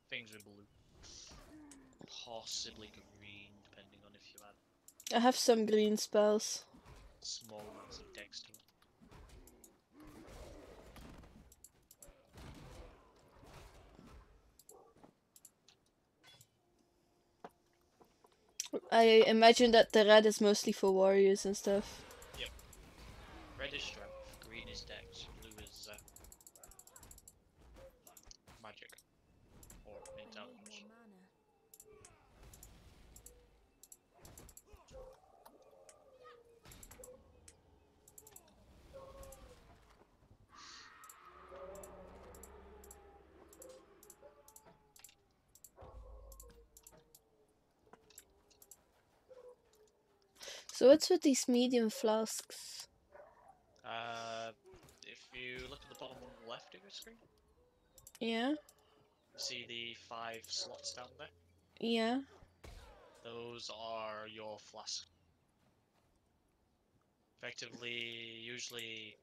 things with blue, possibly green, depending on if you have I have some green spells. small amounts of dex to it. I imagine that the red is mostly for warriors and stuff. Red is strength, green is dex, blue is magic or I need intelligence. more mana. So what's with these medium flasks? If you look at the bottom left of your screen, Yeah? you see the 5 slots down there. Yeah? Those are your flasks. Effectively, usually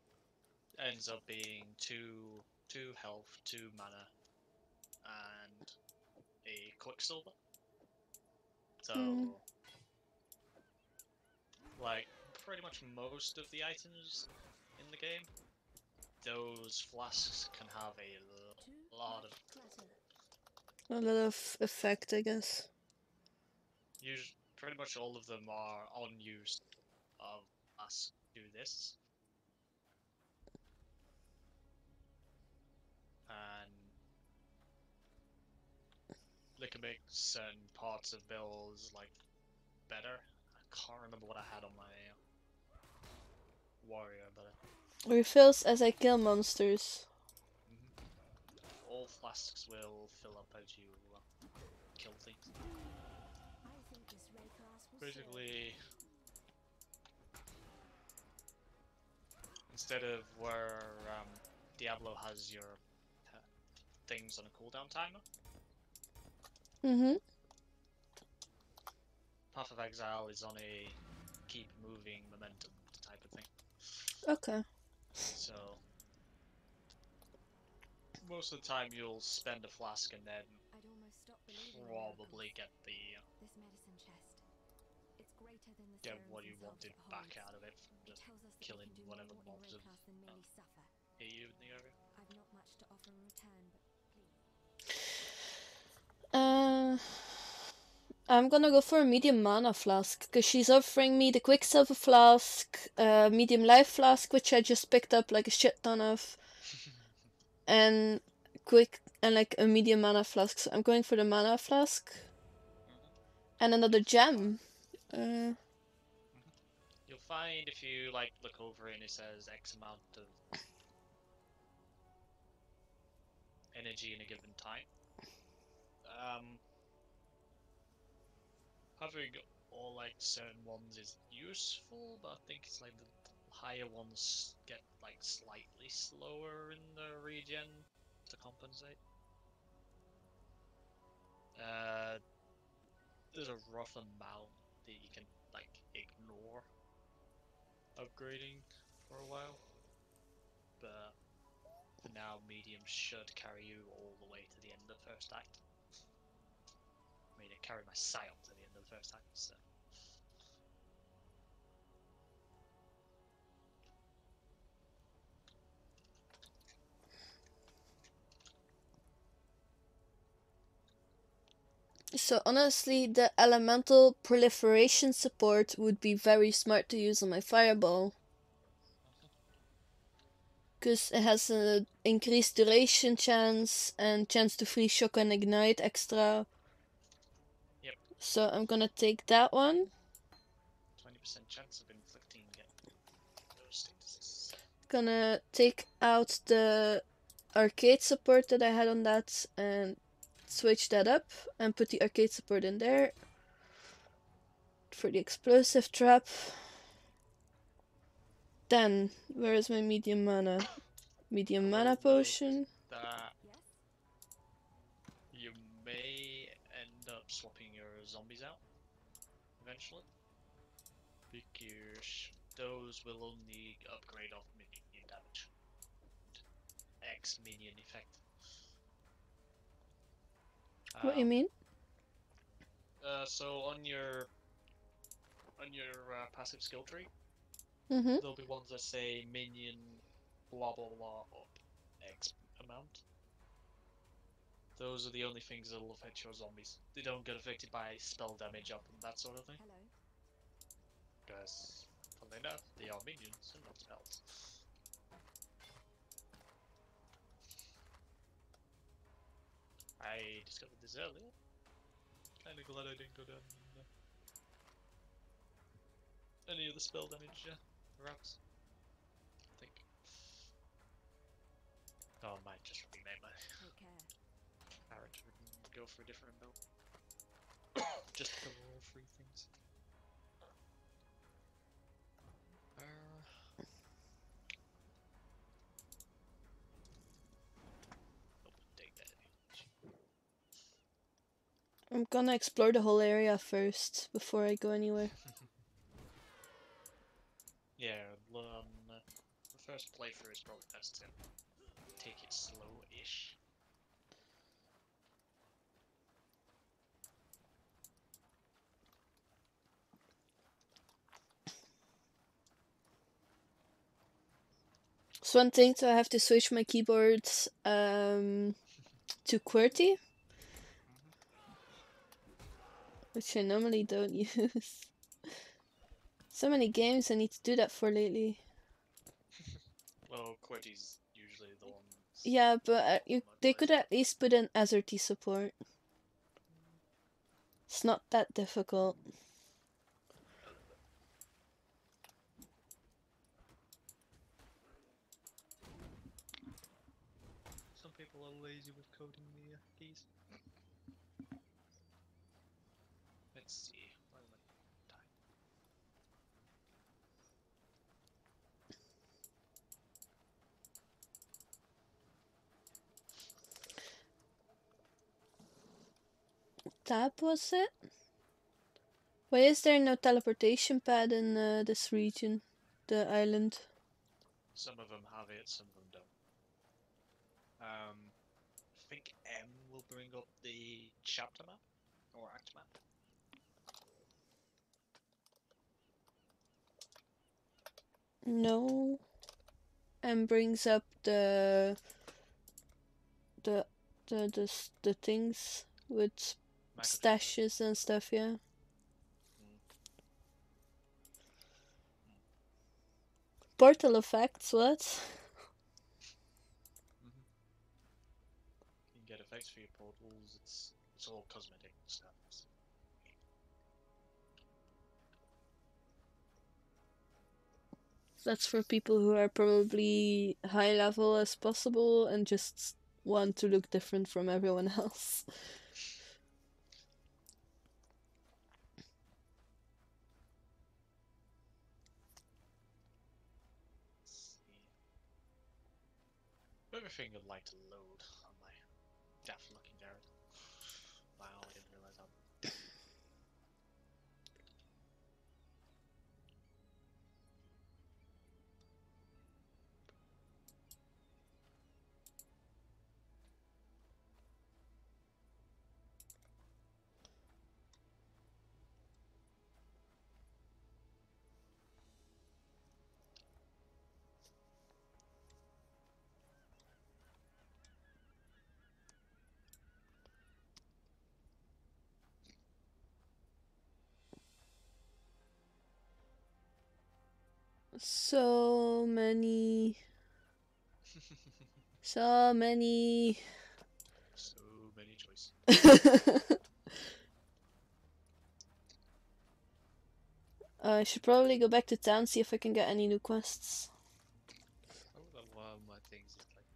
ends up being two health, 2 mana, and a quicksilver. So, Mm. like, pretty much most of the items in the game, those flasks can have a lot of. Clutter. A lot of effect, I guess. Pretty much all of them are unused of us do this. And they can make certain parts of builds like better. I can't remember what I had on my warrior, but Refills as I kill monsters. all flasks will fill up as you kill things. I think this ray class will Basically, instead of where Diablo has your things on a cooldown timer, Mm-hmm. Path of Exile is on a keep moving momentum type of thing. Okay. So most of the time you'll spend a flask and then I'd almost stop believing in probably miracles. get the This medicine chest. It's greater than the get serums what you themselves wanted it back holds. out of it from It just tells us that we killing can do whatever more in mobs ray have class than merely suffer. hit you in the area. I've not much to offer in return, but please. I'm gonna go for a medium mana flask, because she's offering me the Quicksilver flask, medium life flask, which I just picked up like a shit ton of, and like a medium mana flask. So I'm going for the mana flask. And another gem. You'll find if you like look over it and it says X amount of energy in a given time. Having all like certain ones is useful, but I think it's like the higher ones get like slightly slower in the regen to compensate. There's a rough amount that you can like ignore upgrading for a while, but for now, medium should carry you all the way to the end of the first act. I mean, it carried my Scion to the end of the first act, so. So honestly, the elemental proliferation support would be very smart to use on my fireball. Because it has an increased duration chance and chance to free shock and ignite extra. Yep. So I'm gonna take that one. 20% chance of inflicting those statuses. Gonna take out the arcade support that I had on that and switch that up and put the arcade support in there for the explosive trap. Then, where is my medium mana? Medium mana potion. That Yes? you may end up swapping your zombies out eventually, because those will only upgrade off minion damage. X minion effect. What do you mean? So on your passive skill tree, Mm-hmm. there'll be ones that say minion blah blah blah up X amount. Those are the only things that'll affect your zombies. They don't get affected by spell damage up and that sort of thing. Hello. Because, funnily enough, they are minions and not spells. I discovered this earlier. Kinda glad I didn't go down any of the spell damage routes. I think. Oh, I might just rename my Take care. character and go for a different build. Just to cover all three things. Take that. I'm gonna explore the whole area first before I go anywhere. Yeah, the first playthrough is probably best to take it slow-ish. So one thing, so I have to switch my keyboard to QWERTY, which I normally don't use. So many games I need to do that for lately. Well, QWERTY's usually the one. Yeah, but they could at least put in AZERTY support. It's not that difficult. Some people are lazy with coding the keys. Let's see. Why am I dying? Tab was it? Why is there no teleportation pad in this region? The island. Some of them have it, some of them don't. I think M will bring up the chapter map or act map. No. And brings up the things with stashes and stuff, yeah. Portal effects, what? You can get effects for your portals. It's all cosmetic stuff. That's for people who are probably high level as possible and just want to look different from everyone else. Everything I'd like to load on my daft looking Garrett. Wow, I didn't realize how. So many. So many. So many choices. I should probably go back to town, see if I can get any new quests. Oh, that one of my things is like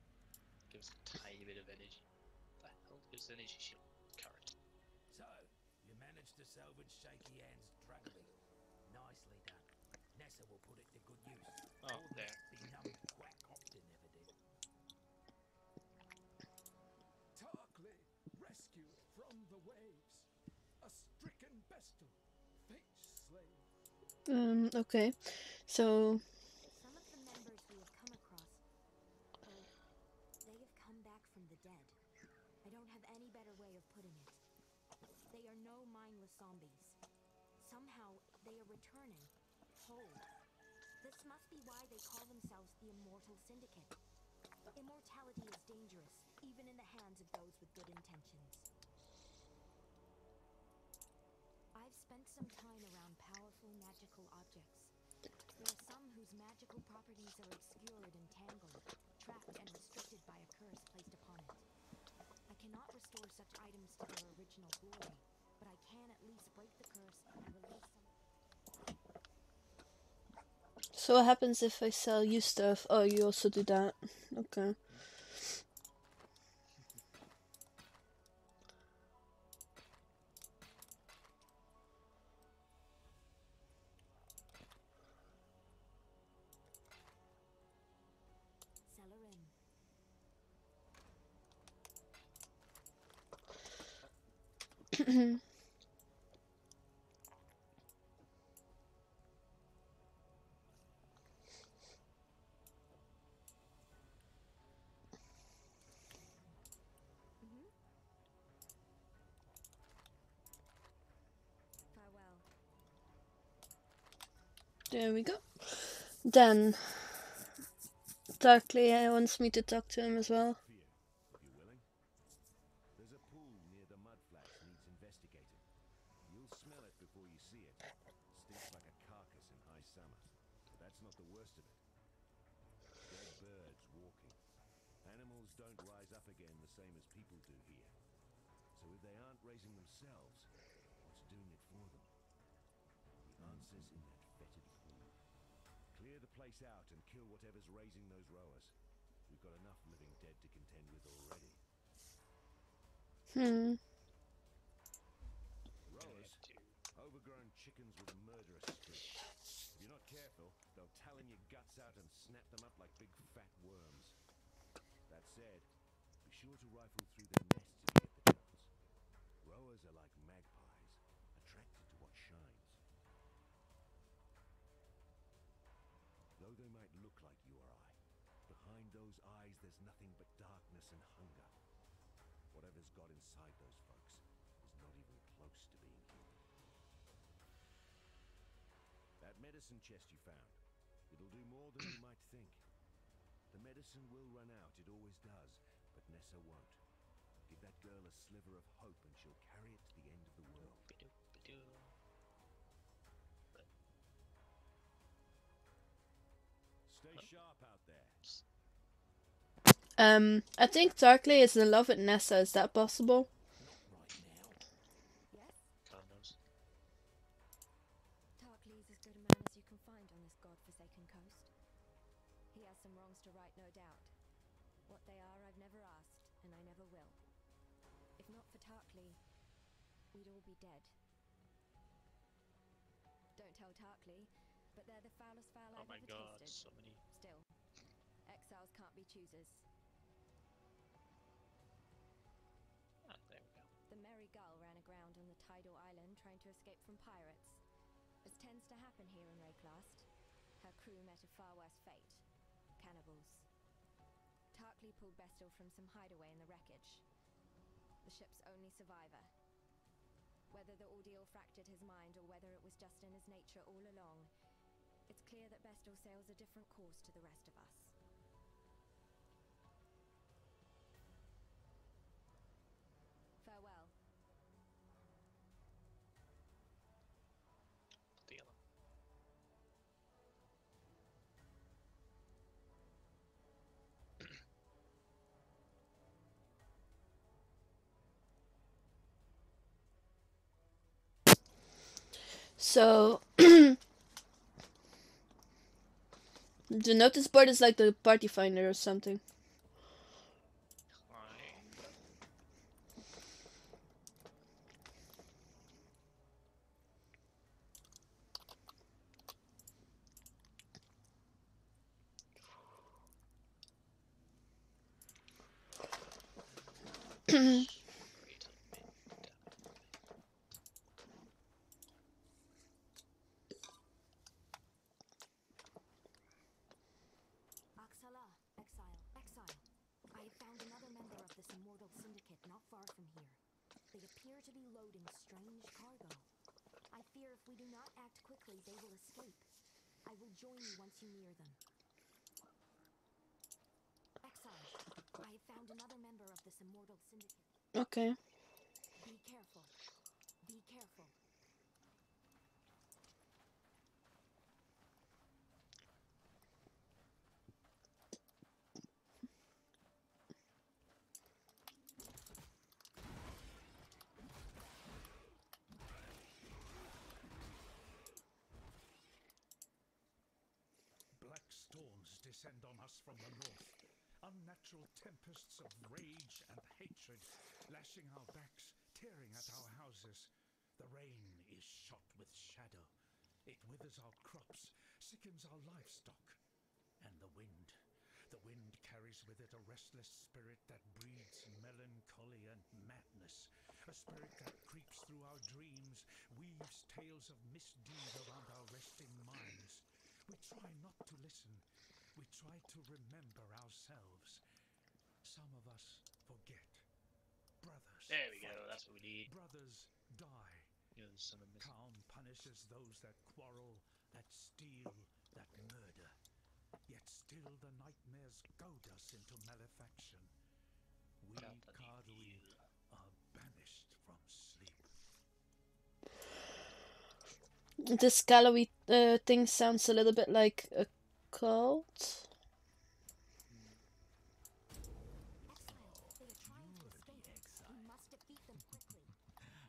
gives a tiny bit of energy. The hell gives energy shield current? So, you managed to salvage Shaky Hand's druggery. Nicely done. Nessa will put it to good use. Oh, All there. that benumbed quack Hopton never did. Tarkly, rescued from the waves. A stricken bestal, fate slave. Okay. So, Some of the members we have come across, they have come back from the dead. I don't have any better way of putting it. They are no mindless zombies. Somehow, they are returning, whole. This must be why they call themselves the Immortal Syndicate. Immortality is dangerous, even in the hands of those with good intentions. I've spent some time around powerful magical objects. There are some whose magical properties are obscured and tangled, trapped and restricted by a curse placed upon it. I cannot restore such items to their original glory, but I can at least break the curse and release some. So what happens if I sell you stuff? Oh, you also do that. Okay. Sell her in. Farewell. There we go. Then Darkly wants me to talk to him as well. For you, if you're willing. There's a pool near the mud flats needs investigating. You'll smell it before you see it. Stinks like a carcass in high summer. But that's not the worst of it. Dead birds walking. Animals don't rise up again the same as people do here. So if they aren't raising themselves, what's doing it for them? The answer's in that fetid pool. Clear the place out and kill whatever's raising those rowers. We've got enough living dead to contend with already. Rowers? Overgrown chickens with a murderous streak. If you're not careful, they'll talon your guts out and snap them up like big fat worms. That said, be sure to rifle through the nests if you get the chance. Rowers are like magpies, attracted to what shines. Though they might look like you or I, behind those eyes there's nothing but darkness and hunger. Whatever's got inside those folks is not even close to being human. That medicine chest you found, it'll do more than you might think. The medicine will run out, it always does, but Nessa won't. Give that girl a sliver of hope and she'll carry it to the end of the world. Stay sharp out there. I think Darkly is in love with Nessa. Is that possible? Not right now. Yes? God knows. Tarklee's as good a man as you can find on this god-forsaken coast. He has some wrongs to right, no doubt. What they are, I've never asked, and I never will. If not for Tarklee, we'd all be dead. Don't tell Tarklee, but they're the foulest fowl Oh I've my ever god, tasted. so many. Still, exiles can't be choosers. Ah, there we go. The Merry Gull ran aground on the tidal island trying to escape from pirates. As tends to happen here in Rakelast, her crew met a far worse fate. Cannibals. Tarklee pulled Bestel from some hideaway in the wreckage. The ship's only survivor. Whether the ordeal fractured his mind or whether it was just in his nature all along, it's clear that Bestel sails a different course to the rest of us. Farewell. Deal. So the notice board is like the party finder or something. Exile. I have found another member of this immortal syndicate not far from here. They appear to be loading strange cargo. I fear if we do not act quickly, they will escape. I will join you once you near them. Exile, I I have found another member of this immortal syndicate. Okay. Be careful. Be careful. Black storms descend on us from the north. Unnatural tempests of rage and hatred, lashing our backs, tearing at our houses. The rain is shot with shadow. It withers our crops, sickens our livestock. And the wind carries with it a restless spirit that breeds melancholy and madness. A spirit that creeps through our dreams, weaves tales of misdeed around our resting minds. We try not to listen. We try to remember ourselves. Some of us forget. Brothers. There we go, fight. that's what we need. Brothers die. You know, some of this. Calm punishes those that quarrel, that steal, that murder. Yet still the nightmares goad us into malefaction. We Kadui are banished from sleep. This gallery thing sounds a little bit like a cult. Exile, they are trying to escape. We must defeat them quickly.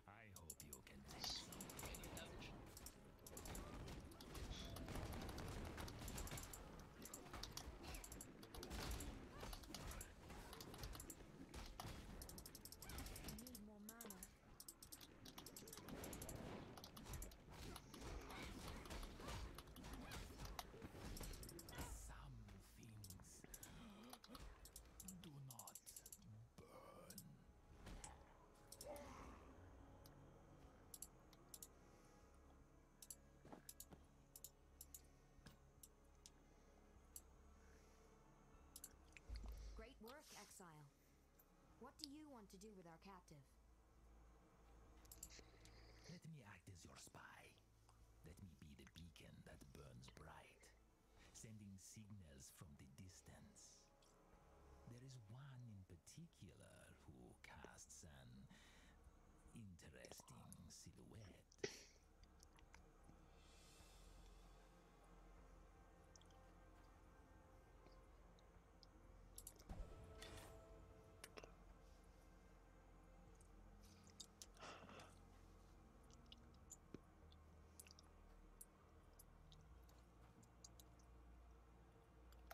I hope you can take some. I need more mana. Some things do not burn. Great work, Exile. What do you want to do with our captive? Let me act as your spy. Let me be the beacon that burns bright, sending signals from the distance. There is one in particular who casts an interesting silhouette.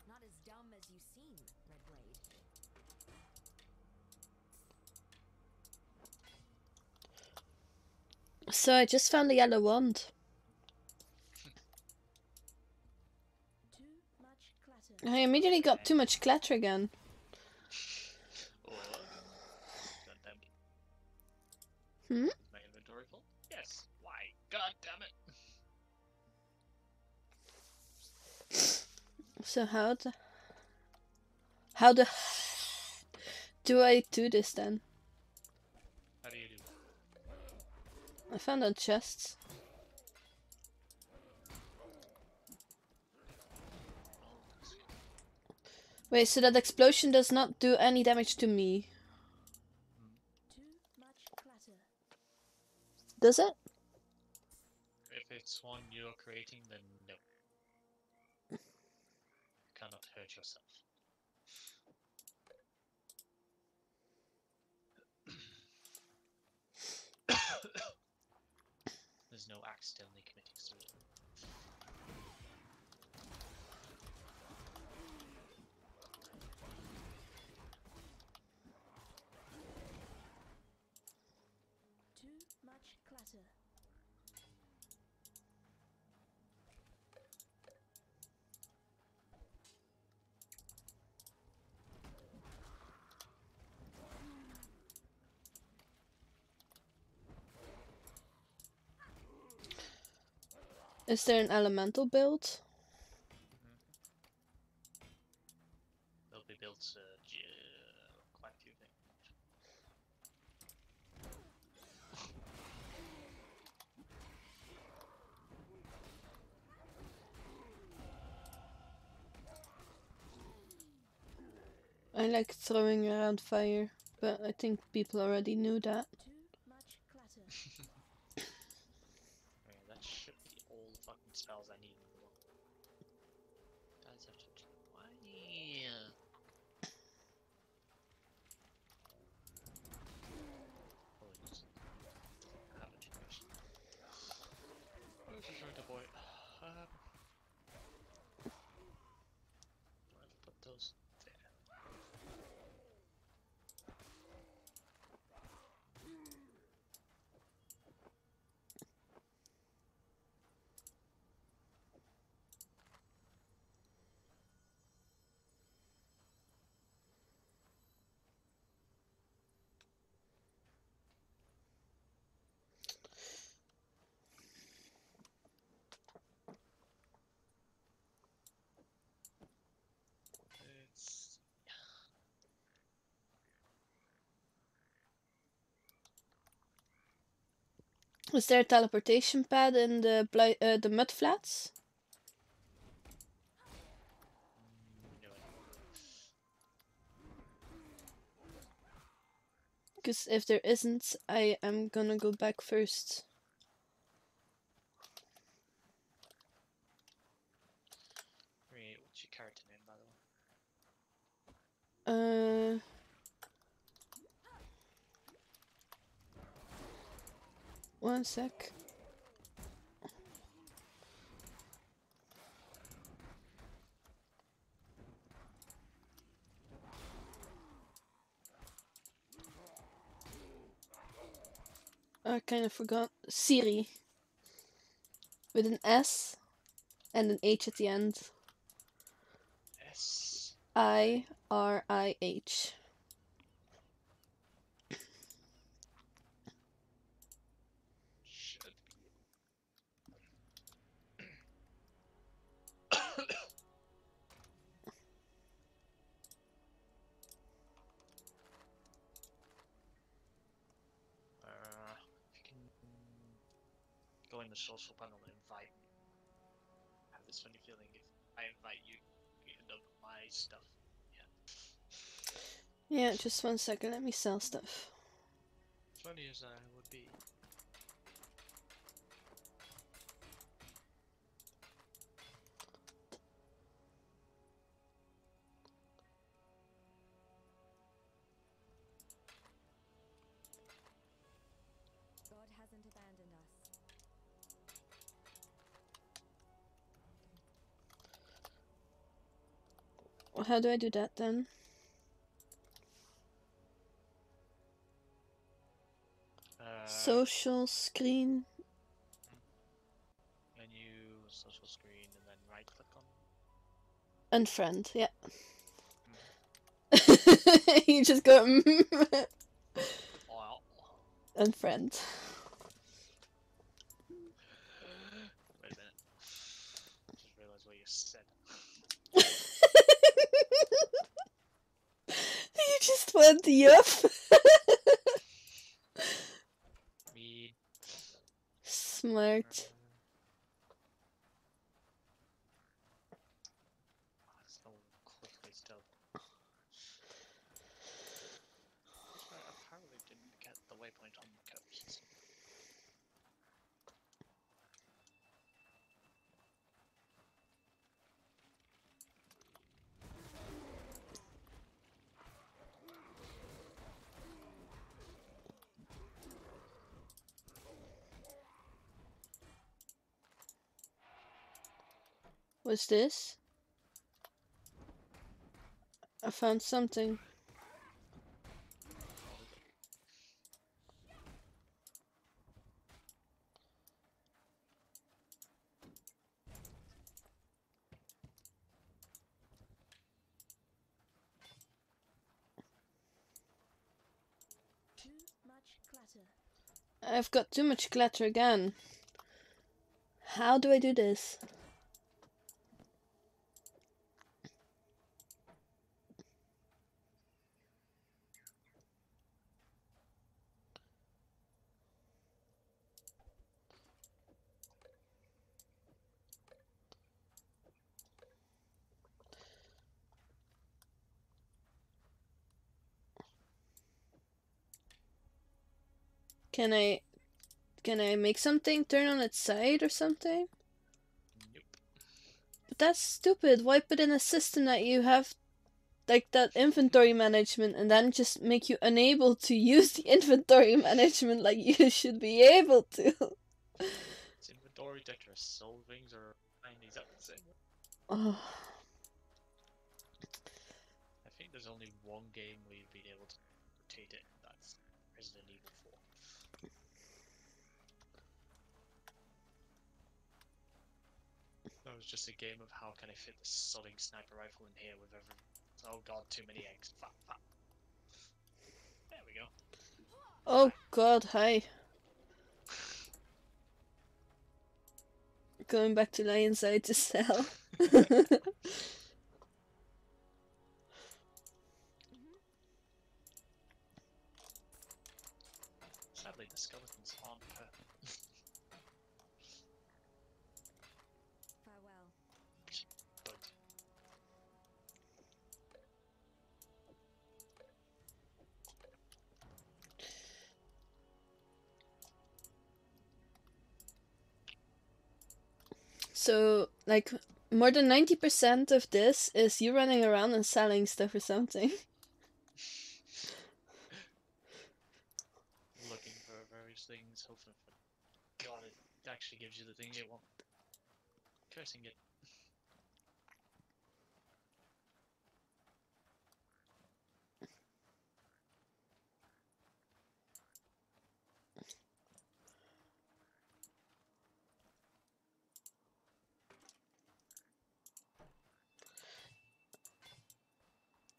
Not as dumb as you seem, Red Blade. So I just found the yellow wand. Too much clutter. I immediately got too much clatter again. Or, God damn it. Hmm? Is my inventory full? Yes. Why? God damn it. So how do I do this then? How do you do? I found on chests. Wait, so that explosion does not do any damage to me, Too much clutter. does it? If it's one you're creating, then no. You cannot hurt yourself. There's no accidentally committing suicide. Too much clutter. Is there an elemental build? They'll be built quite a few things. I like throwing around fire, but I think people already knew that. Too much clutter. Okay, that should be all the fucking spells I need in the one. Guys have to why? Apologies. I have a change. Where's the shooter boy? I'll put those there. It's Is there a teleportation pad in the mud flats? no idea. Because if there isn't, I am gonna go back first. Wait, what's your character name, by the way? One sec. I kind of forgot. Siri. With an S and an H at the end. S. IRIH. Should be. If you can go in the social panel and invite me. I have this funny feeling if I invite you, you end up with my stuff. Yeah, just 1 second. Let me sell stuff. Funny as I would be. God hasn't abandoned us. Well, how do I do that then? Social screen. Menu, social screen, and then right click on. Unfriend, yeah. You just go Oh, unfriend. wait a minute. Just realized what you said. You just went yup. Me. Smart. That's no quick way to tell. Which I apparently didn't get the waypoint on the coast. What's this? I found something. Too much clutter. I've got too much clutter again. How do I do this? Can I make something turn on its side or something? Nope. But that's stupid. Why put in a system that you have like that inventory management and then just make you unable to use the inventory management like you should be able to? It's inventory Tetris. Soul rings are exactly the same. Oh. I think there's only one game where you've been able to rotate it, and that's Resident Evil 4. That was just a game of how can I fit the sodding sniper rifle in here with every... Oh god, too many eggs. Fat, fat. There we go. Oh god, hi. Going back to lie inside to sell. Sadly, the skeletons aren't per... Farewell. But So, like, more than 90% of this is you running around and selling stuff or something. looking for various things, hoping for... God, it actually gives you the things you want. Cursing it.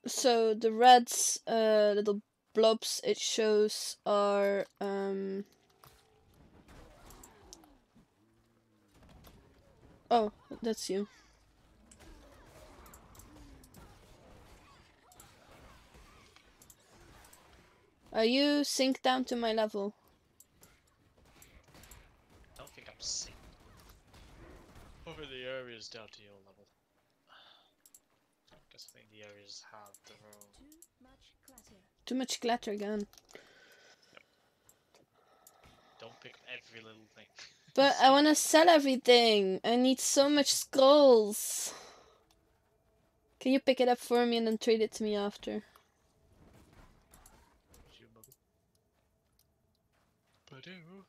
So, the red's little blobs it shows are, oh, that's you. Are you sync down to my level? I don't think I'm safe. Over the areas down to your level. I guess I think the areas have their own... Too much clutter. Too much glitter again. Don't pick up every little thing. But I want to sell everything. I need so much skulls. Can you pick it up for me and then trade it to me after? Badoo.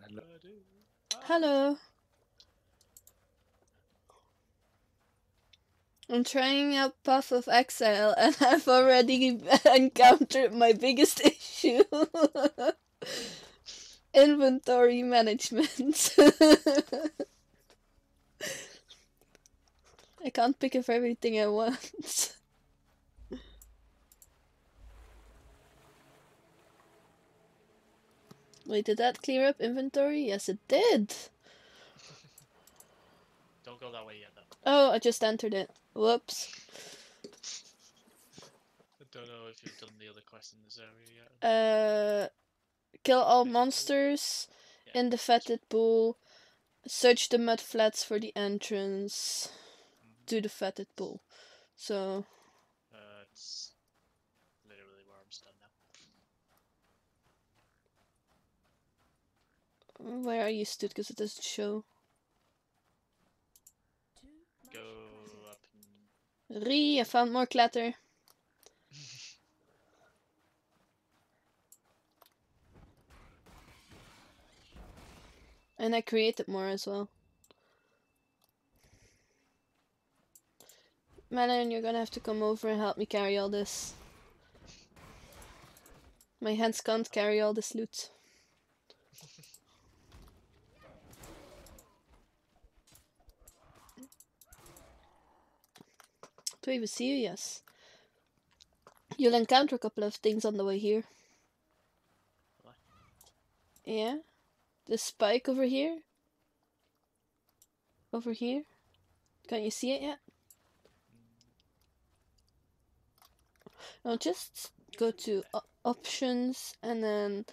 Hello. Badoo. Hello. I'm trying out Path of Exile and I've already encountered my biggest issue. Inventory management. I can't pick up everything I want. Wait, did that clear up inventory? Yes, it did. Don't go that way yet, though. Oh, I just entered it. Whoops. I don't know if you've done the other quest in this area yet. Kill all Fetid monsters Yeah. in the fetid pool. Search the mud flats for the entrance to the fetid pool. So, It's literally where I'm stunned now. where are you stood? Because it doesn't show. Too much Go clutter. up and... I found more clatter. And I created more as well. Melon, you're gonna have to come over and help me carry all this. My hands can't carry all this loot. Do I even see you? Yes. You'll encounter a couple of things on the way here. What? Yeah. The spike over here. Over here. Can't you see it yet? I'll just go to options and then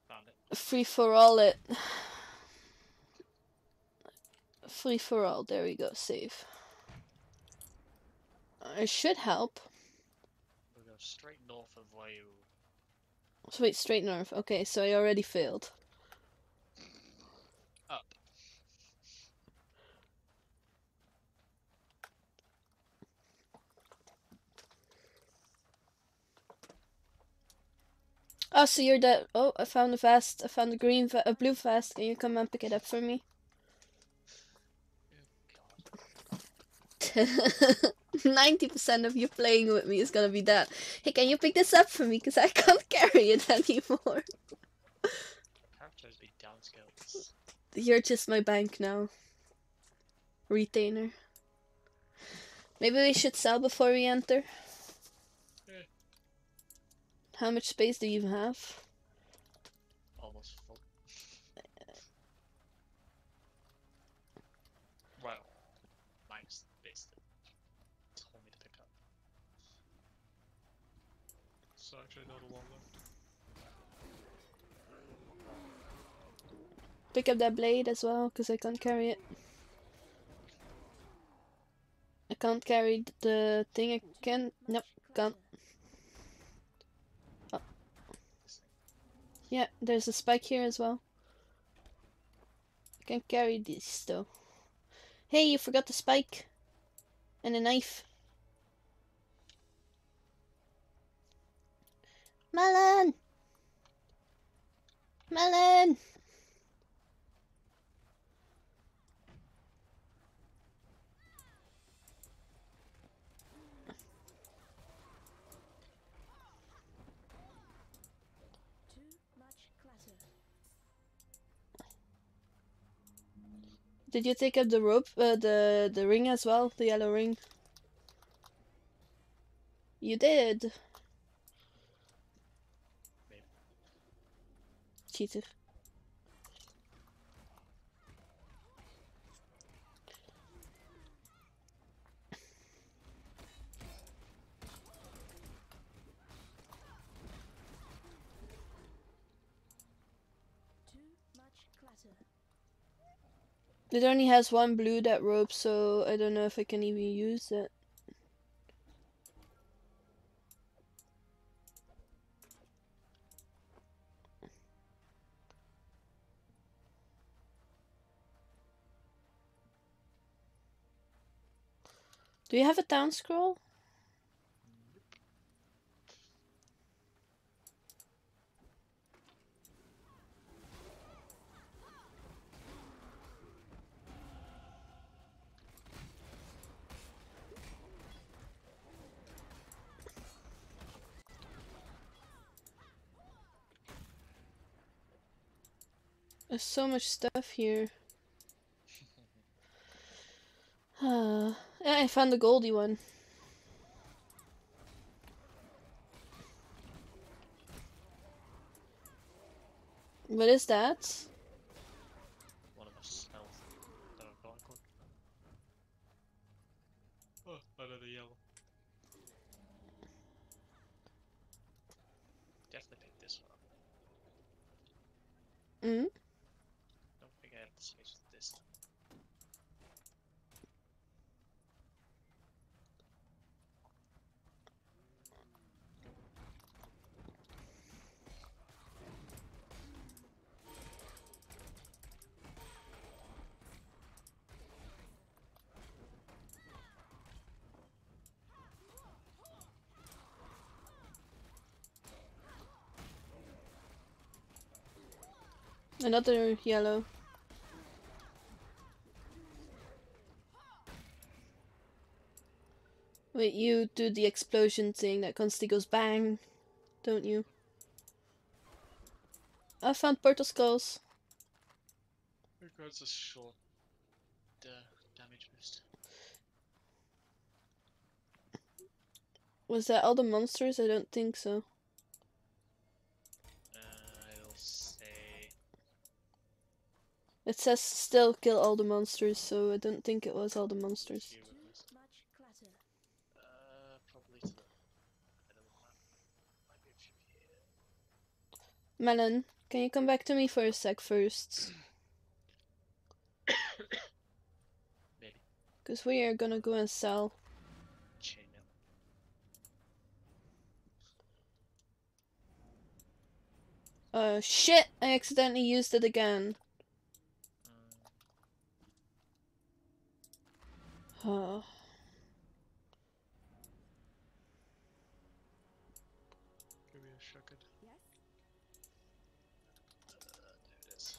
Found it. free for all it. Free for all. There we go. Save. It should help. We'll go straight north of where you So wait, straight north. Okay, so I already failed. Up. Oh, so you're that. Oh, I found a vest. I found a blue vest. Can you come and pick it up for me? Oh god. 90% of you playing with me is gonna be that. Hey, can you pick this up for me? Because I can't carry it anymore. Characters be downscaled. You're just my bank now. Retainer. Maybe we should sell before we enter. Yeah. How much space do you even have? Almost full. Well, minus the base that told me to pick up. So actually not a lot left. Pick up that blade as well, because I can't carry it. I can't carry the thing. I can. Nope, can't. Oh. Yeah, there's a spike here as well. I can carry this though. Hey, you forgot the spike and a knife. Melon! Melon! Did you take up the rope, the ring as well, the yellow ring? You did. Maybe. Cheater. It only has one blue, that rope, so I don't know if I can even use it. Do you have a down scroll? There's so much stuff here. Yeah, I found the goldy one. What is that? One of the spells that I've got equipped. Oh, another yellow. Definitely pick this one up. Mm? Don't think I have the space for this time. Another yellow. Wait, you do the explosion thing that constantly goes bang, don't you? I found portal skulls. Regards a short damage boost. Was that all the monsters? I don't think so. I'll say It says still kill all the monsters, so I don't think it was all the monsters. few at least. Probably to the middle of the map. Might be a few here. Melon, can you come back to me for a sec first? Maybe. Because we are gonna go and sell. Chainmail. Shit! I accidentally used it again. Oh. Give me a second. Yes? There it is.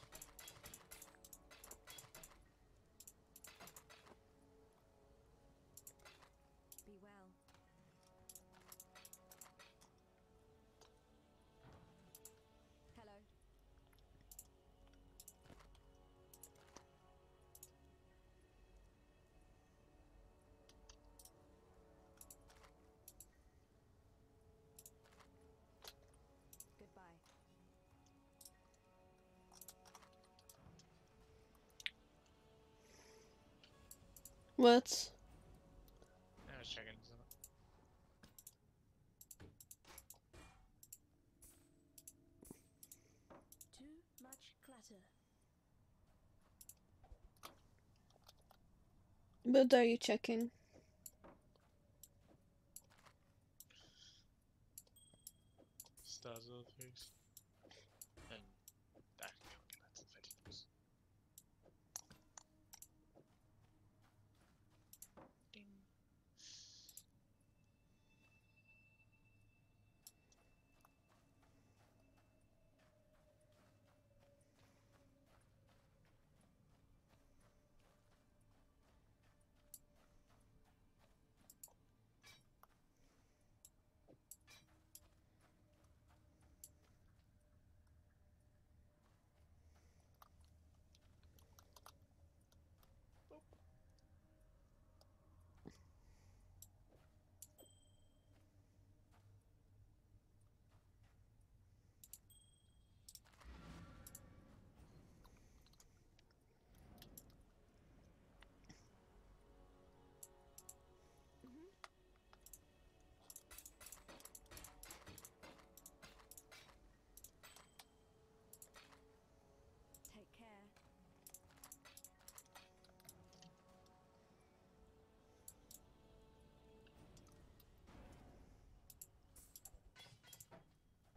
Be well. Hello. Goodbye. What? I was checking, isn't it? Too much clutter. What are you checking? Stars of things. And that calculates the vegetables. Ding. Take care.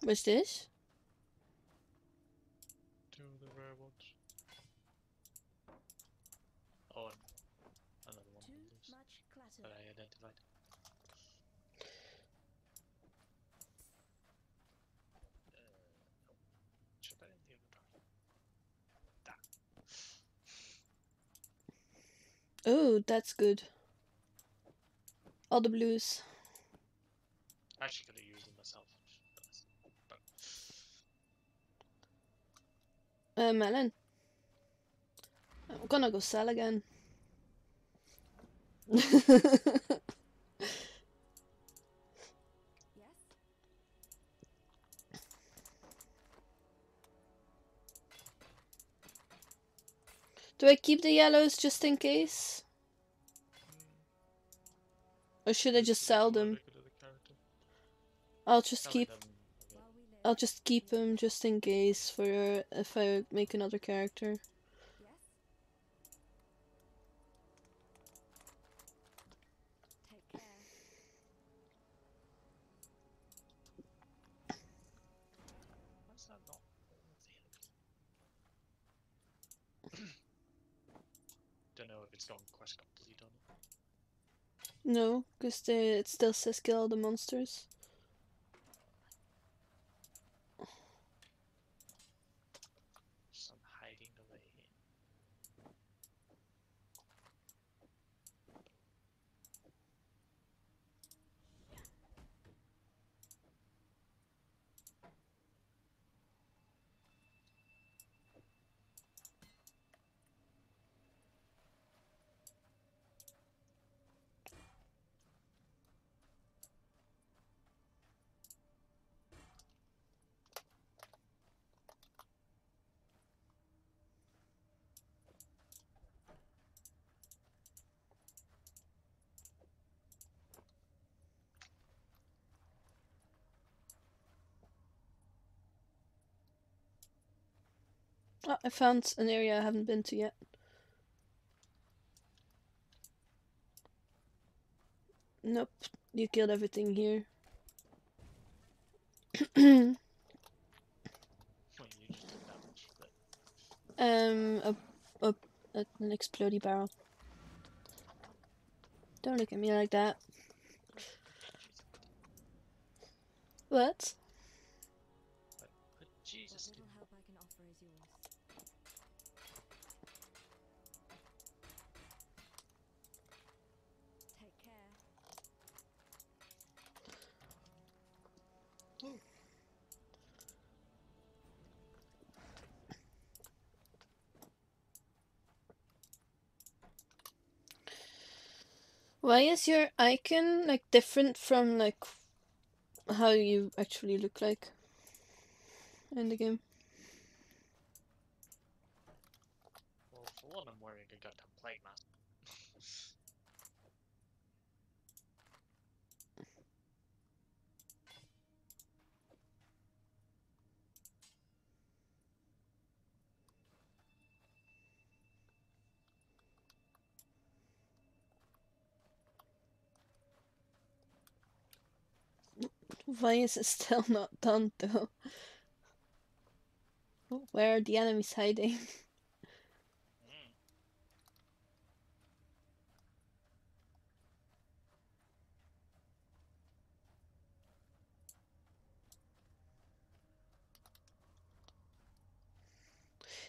What's this? Two of the rare ones. Oh, and another one Too of those much clutter. that I identified. Nope. Should I in the other part? That. Oh, that's good. All the blues. I actually could have used them myself. But Melon. I'm gonna go sell again. Yes? Do I keep the yellows just in case? Or should I just sell them? I'll just keep. While we live. I'll just keep them just in case for if I make another character. Yes? Take care. What's that not? Don't know if it's gone quest complete on it. No, because it still says kill all the monsters. Some hiding away. Oh, I found an area I haven't been to yet. Nope, you killed everything here. A, a, an explodey barrel. Don't look at me like that. What? But Jesus. What little help I can offer is yours. Take care. Why is your icon like different from like how you actually look like in the game? Well, for one, I'm wearing a goddamn plague mask. Why is it still not done though? Where are the enemies hiding? Mm.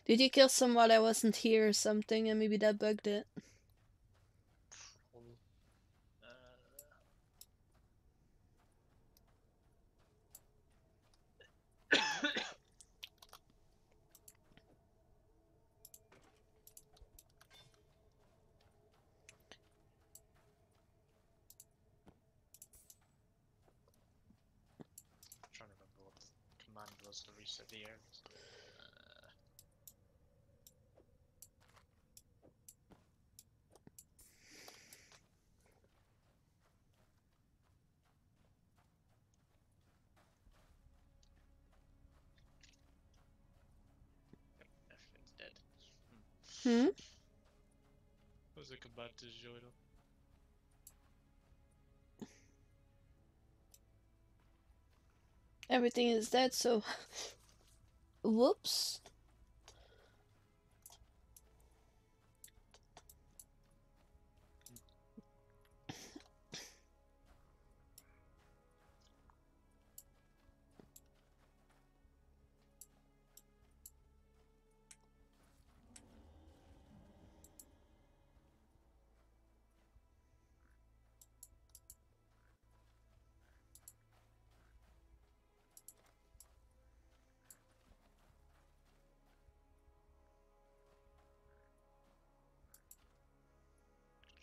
Did you kill some while I wasn't here or something and maybe that bugged it? Probably. Trying to remember what the command was to reset the areas. Yep, everything's dead. Hmm? What was the command to join up? Everything is dead, so whoops.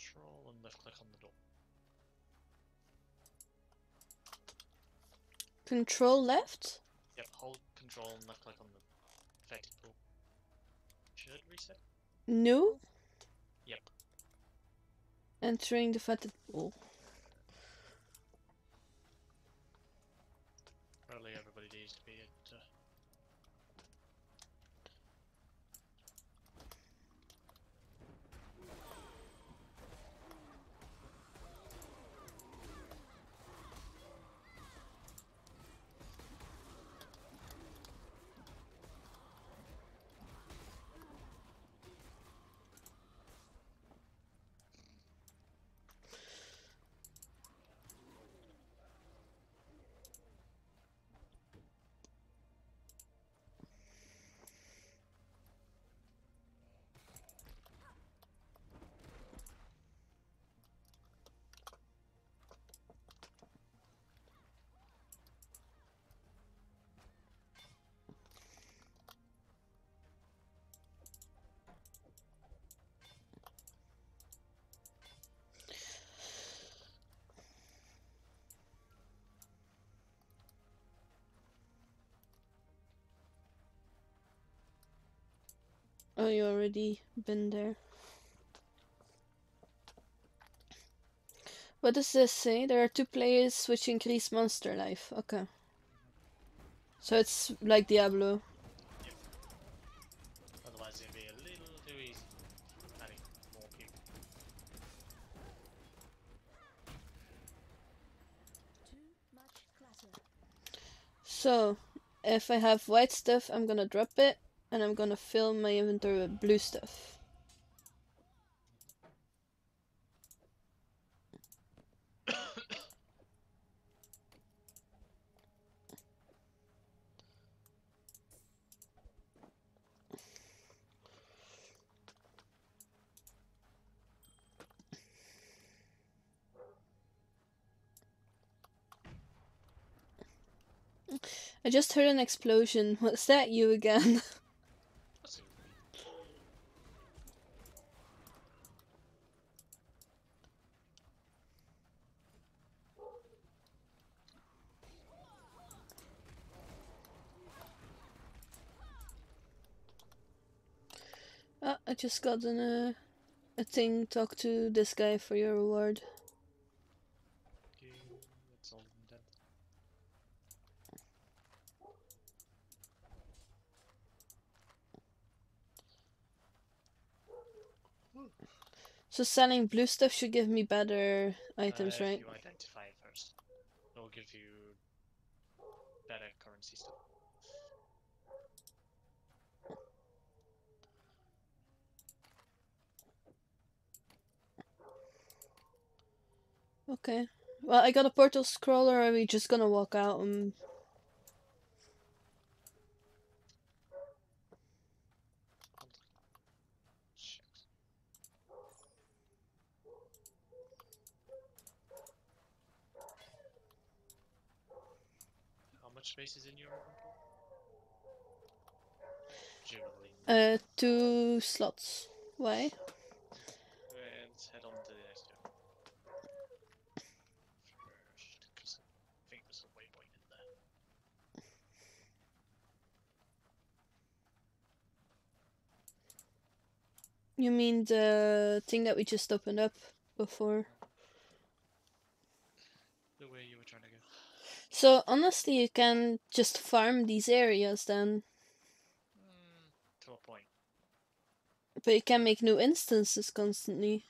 Control and left click on the door. Control left? Yep, hold control and left click on the affected pool. Should reset? No? Yep. Entering the fatted pool. Probably everybody needs to be at. Oh, you already been there. What does this say? There are 2 players which increase monster life. Okay. So it's like Diablo. Yep. Otherwise, it'd be a little too easy. Adding more people. Too much clutter. So, if I have white stuff, I'm gonna drop it. And I'm gonna fill my inventory with blue stuff. I just heard an explosion. Was that you again? That's it. I just got a thing. Talk to this guy for your reward. Okay, that's all dead. So selling blue stuff should give me better items, If right? you identify it first, it'll give you better currency stuff. Okay. Well, I got a portal scroll, or are we just gonna walk out and... Shucks. How much space is in your inventory? Presumably. 2 slots. Why? Let's head on to the next job first, because I think there's a waypoint in there. You mean the thing that we just opened up before? The way you were trying to go. So honestly, you can just farm these areas then, To a point. but you can make new instances constantly.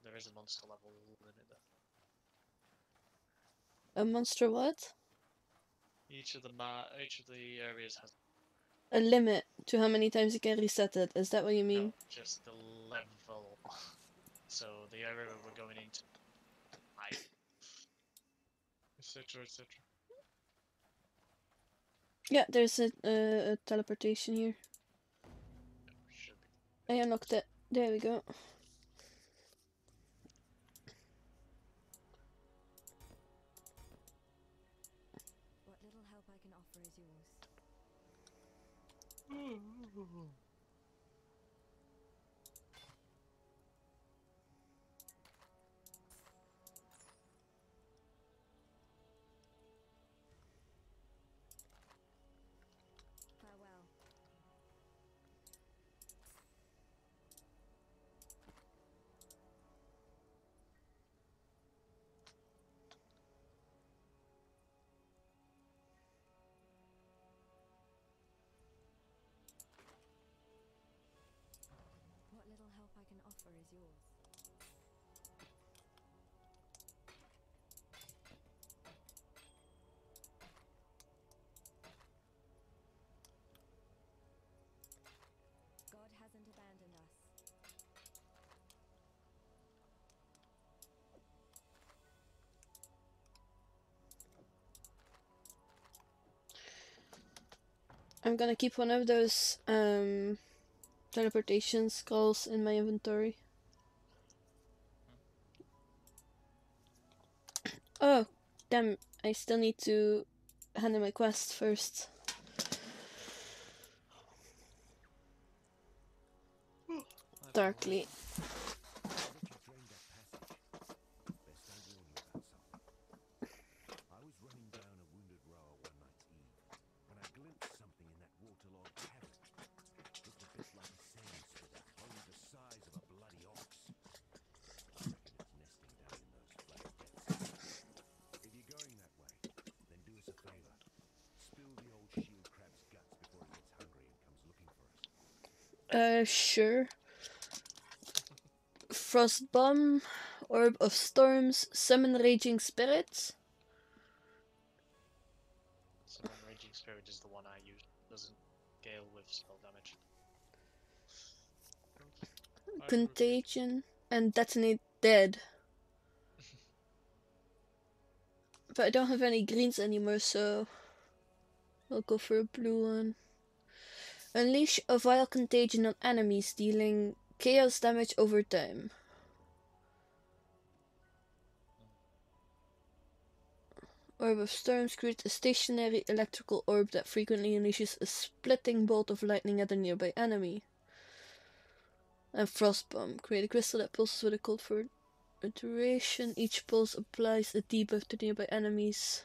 There is a monster level limit there. A monster what? Each of the areas has A limit to how many times you can reset it. Is that what you mean? no, just the level. So the area we're going into, etc., etc. Yeah, there's a teleportation here. Should be. I unlocked it. There we go. What little help I can offer is yours. Farewell. What little help I can offer is yours. God hasn't abandoned us. I'm gonna keep one of those teleportation skulls in my inventory. Oh, damn, I still need to handle my quest first. Darkly. I was running down a wounded rower one night's eve when I glimpsed something in that waterlogged cavern. Looked a bit like a sand spitter, only the size of a bloody ox. I reckon it's nesting down in those flat depths. If you're going that way, then do us a favor. Spill the old shield crab's guts before it gets hungry and comes looking for us. Sure. Frostbomb, Orb of Storms, Summon Raging Spirits. Summon Raging Spirit is the one I use. Doesn't Gale with spell damage. I Contagion and detonate dead. But I don't have any greens anymore, so I'll go for a blue one. Unleash a vile contagion on enemies, dealing chaos damage over time. Orb of Storms creates a stationary electrical orb that frequently unleashes a splitting bolt of lightning at a nearby enemy. And Frostbomb. Create a crystal that pulses with a cold for a duration. Each pulse applies a debuff to nearby enemies.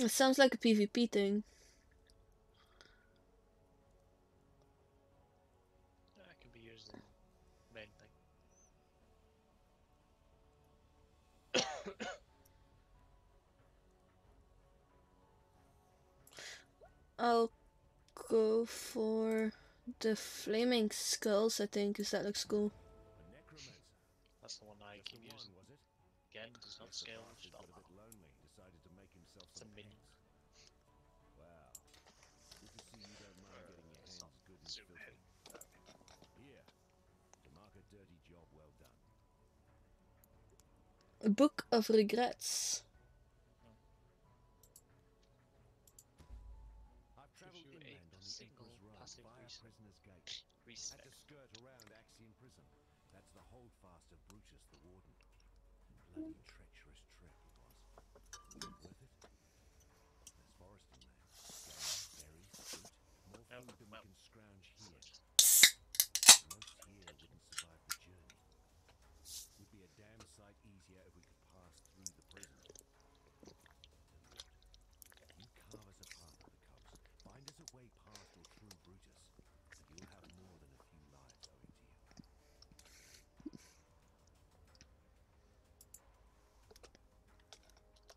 It sounds like a PvP thing. Yeah, it can be used in main thing. I'll go for the Flaming Skulls, I think, because that looks cool. A necromancer. That's the one I That's keep the one, using. was it? Again, does not Guess the scale with bastard spell got a bit power. lonely, decided to make himself It's a some minion. pets. Wow. Good to see you don't mind getting your It's hands not good and super filthy. heavy. Here, to mark a dirty job well done. Book of Regrets. I've Gives travelled you a inland on the single Emperor's Road passive via reset. Prisoner's Gate. Had Respec. to skirt around Axiom Prison. That's the holdfast of Brutus the Warden. Bloody treacherous trip it was. Worth it? There's forest inland. Game, berries, fruit. More Well, food than we can scrounge here. Most here wouldn't survive the journey. Would be a damn sight easier if we could pass through the prison. Tell you what, you carve us a path up the coast, find us a way past or through Brutus, and you'll have more than a few lives owing to you.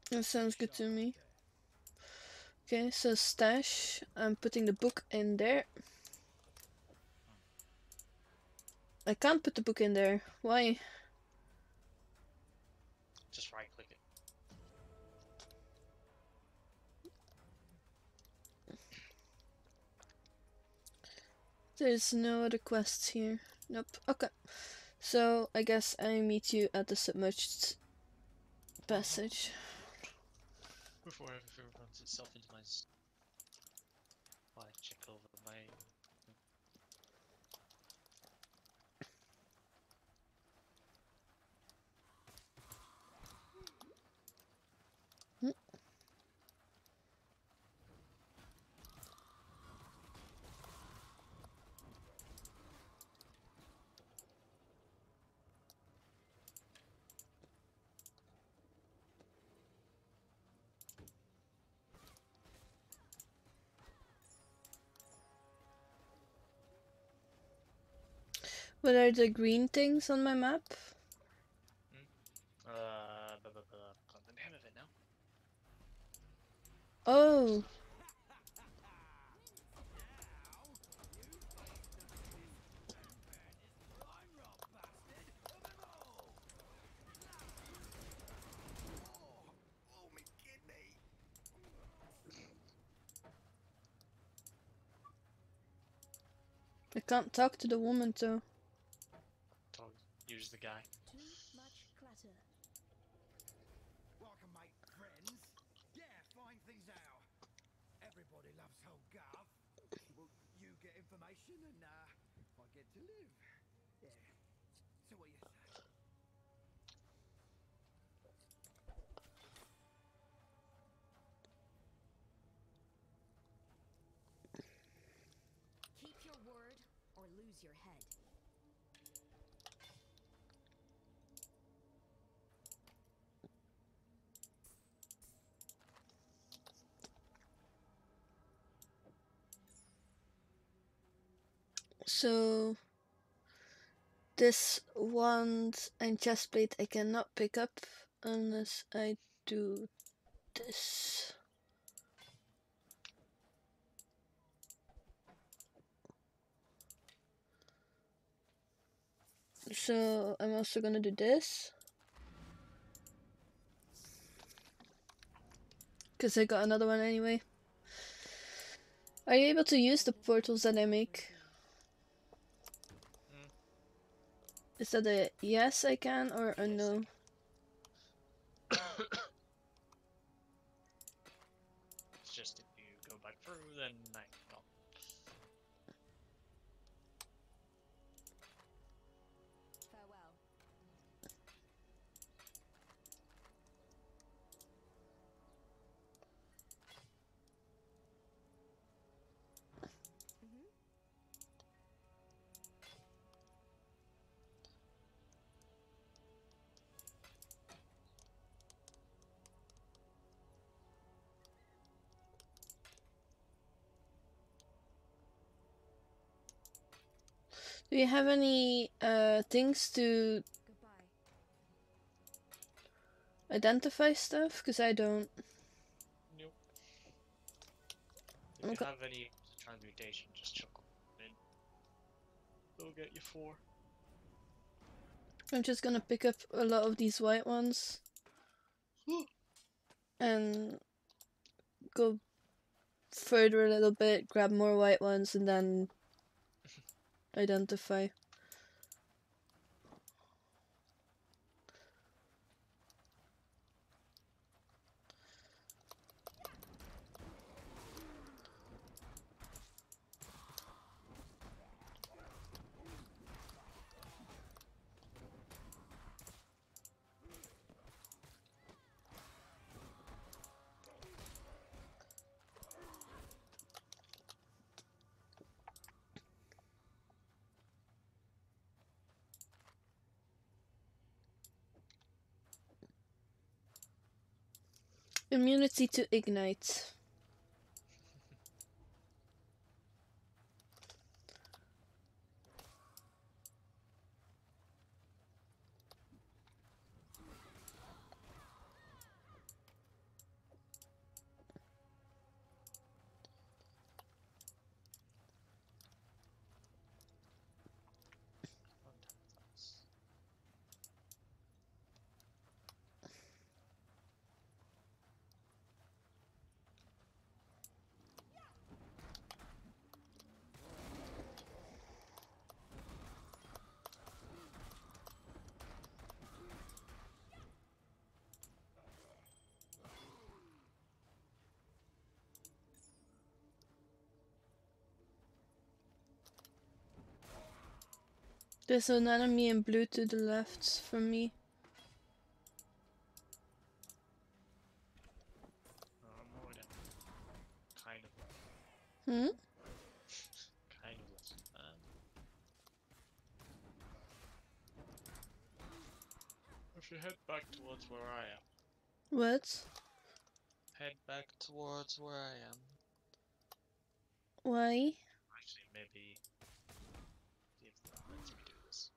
That sounds good to me. Okay, so stash. I'm putting the book in there. I can't put the book in there. Why? Just right click it. There's no other quests here. Nope. Okay. So I guess I meet you at the submerged passage. Before everything runs itself into my I check over my What are the green things on my map? got the name of it now. Oh. I can't talk to the woman though. Don't use the guy. Too much clutter. Like a make friends? Yeah, find things out. Everybody loves whole guff. Well, you get information and I get to live. Yeah. So what you say? Keep your word or lose your head. So this wand and chestplate I cannot pick up unless I do this. So I'm also gonna do this. Because I got another one anyway. Are you able to use the portals that I make? Mm. Is that a yes I can or a Yes, I no? It's just if you go back through, then I can't. Farewell. Do you have any things to Goodbye. identify stuff? Because I don't. Nope. If you Okay. have any transmutation, just chuck them in. They'll get you 4. I'm just gonna pick up a lot of these white ones and go further a little bit, grab more white ones, and then identify. Immunity to ignite. There's an enemy in blue to the left from me. More than kind of. Hmm? Kind of less. If you head back towards where I am. What? Head back towards where I am. Why? Actually, maybe see if that lets me do this.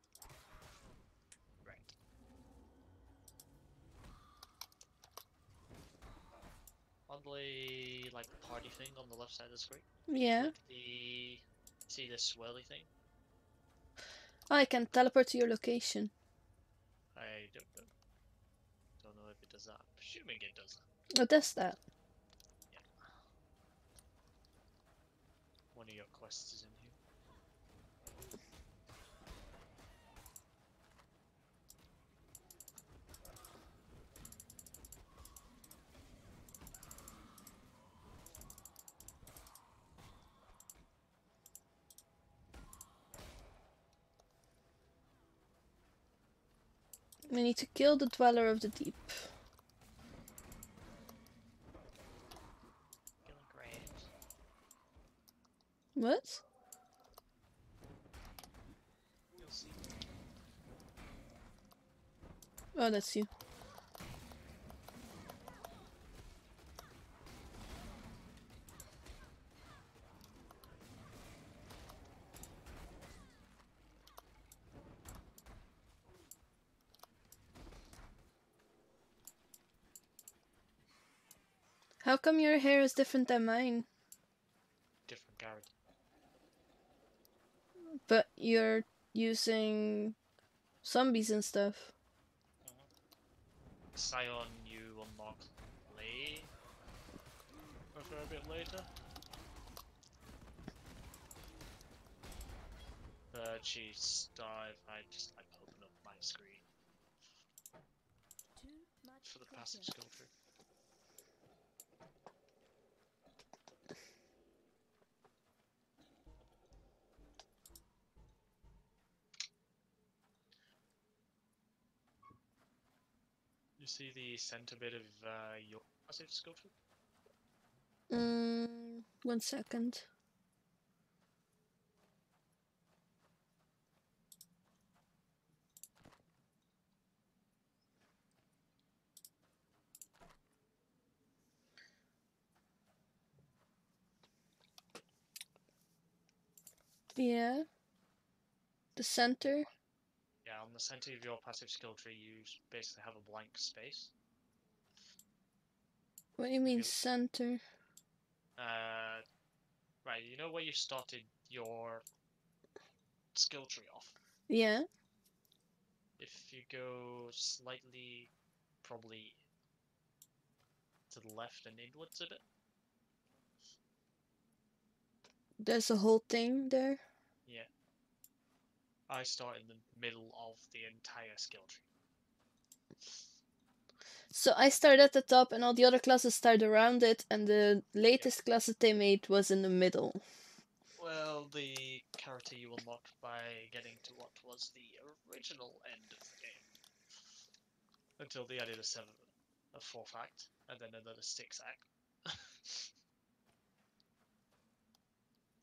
Right. On the like party thing on the left side of the screen. Yeah. Click the see this swirly thing. Oh, I can teleport to your location. I don't know. Don't know if it does that. I'm assuming it does that. What does that? Yeah. One of your quests is in here. We need to kill the Dweller of the Deep. Killing crabs. What? You'll see. Oh, that's you. How come your hair is different than mine? Different character. But you're using zombies and stuff. Scion, you unlock Lay. bit later. Jeez, I just like open up my screen Too much for the clutter. passive skill tree. You see the center bit of your passive skill tree? 1 second. Yeah. The center. Yeah, on the center of your passive skill tree, you basically have a blank space. What do you mean you- center? Right, you know where you started your skill tree off? Yeah. If you go slightly, probably to the left and inwards a bit. There's a whole thing there. Yeah. I start in the middle of the entire skill tree. So I started at the top and all the other classes started around it, and the latest class that they made was in the middle. Well, the character you unlocked by getting to what was the original end of the game. Until they added a fourth act, and then another sixth act.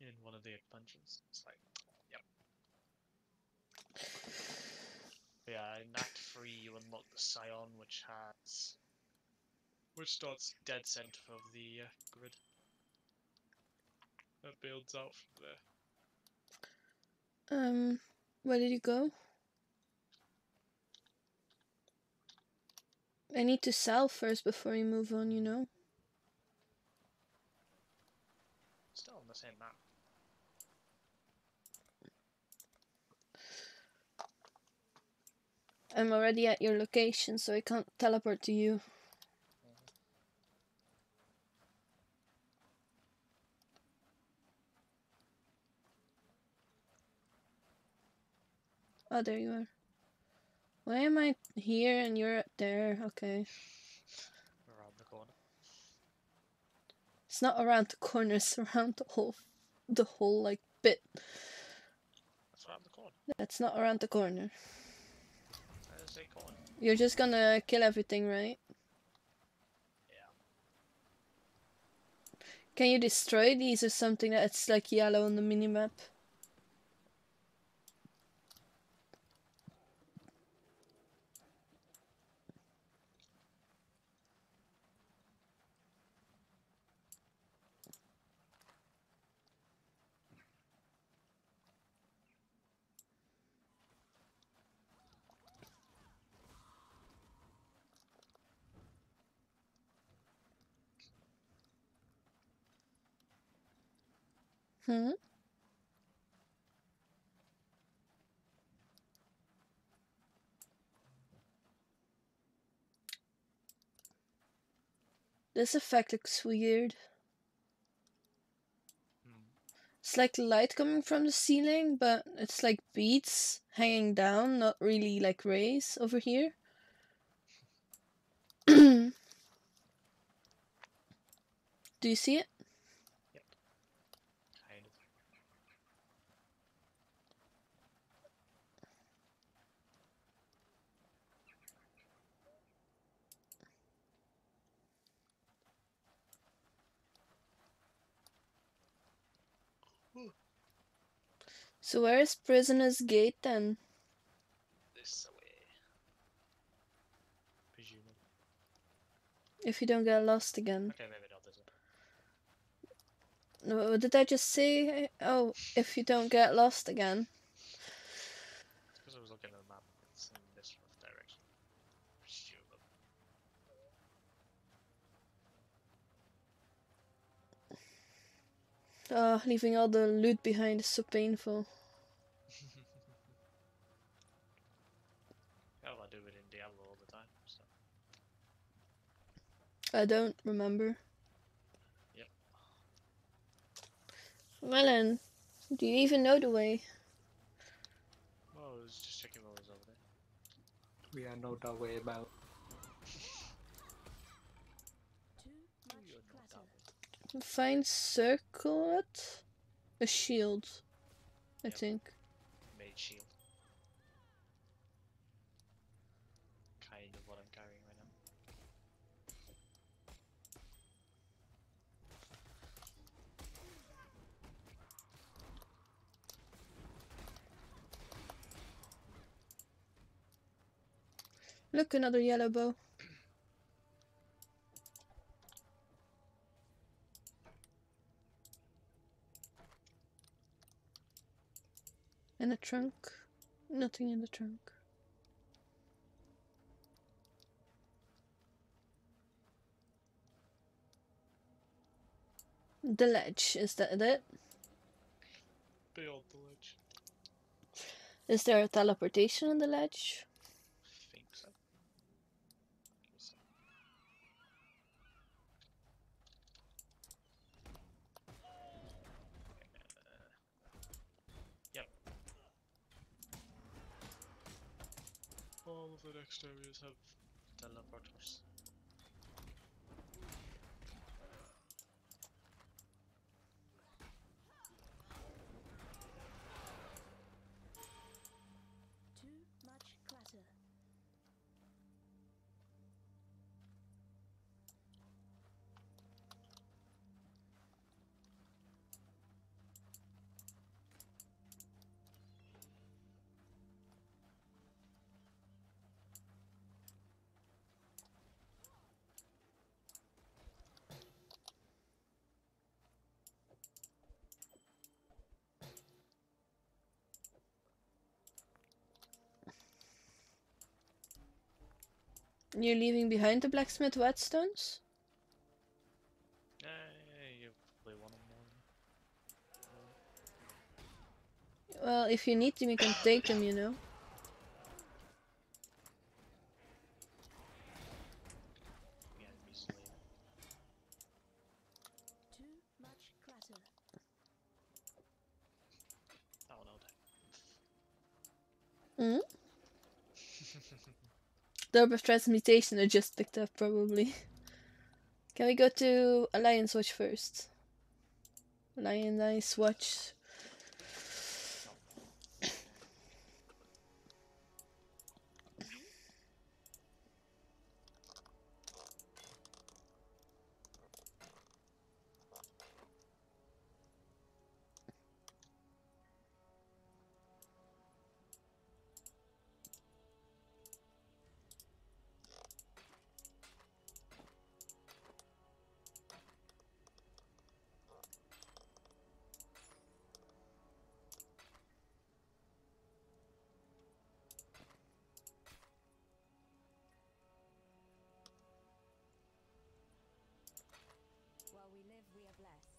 In one of the expansions. It's like, yep. But yeah, in Act 3 you unlock the Scion, which starts dead center of the grid. That builds out from there. Where did you go? I need to sell first before you move on, you know? Still on the same map. I'm already at your location, so I can't teleport to you. Oh, there you are. Why am I here and you're there? Okay. Around the corner. It's not around the corner, it's around the whole like bit. That's around the corner. That's not around the corner. That is a corner. You're just gonna kill everything, right? Yeah. Can you destroy these or something that's like yellow on the minimap? Hmm? This effect looks weird. It's like light coming from the ceiling, but it's like beads hanging down, not really like rays over here. Do you see it? Yep. Kind of. So where is Prisoner's Gate then? This way. Presumably. If you don't get lost again. Okay, maybe not this way. No, what did I just say? Oh, if you don't get lost again. It's because I was looking at the map. It's in this rough direction. Presumably. Oh, leaving all the loot behind is so painful. Yeah, well, I do it in Diablo all the time, so. I don't remember. Yep. Melon, do you even know the way? Well, I was just checking what was over there. We are no doubt way about. Too much You're not that clutter. way. Find circlet. A shield, I Yep. think. Mage shield. Kind of what I'm carrying right now. Look, another yellow bow. And a trunk. Nothing in the trunk. The ledge, is that it? Beyond the ledge. Is there a teleportation on the ledge? Think so. Guess so. Yep. All of the next areas have teleporters. Too much clutter. You're leaving behind the blacksmith whetstones? You probably want them more. Well, if you need them, you can take them, you know. Yeah, easily. Too much clutter. That one I'll take. Hmm? The orb of transmutation I just picked up, probably. Can we go to Alliance Watch first? Alliance Watch. While we live, we are blessed.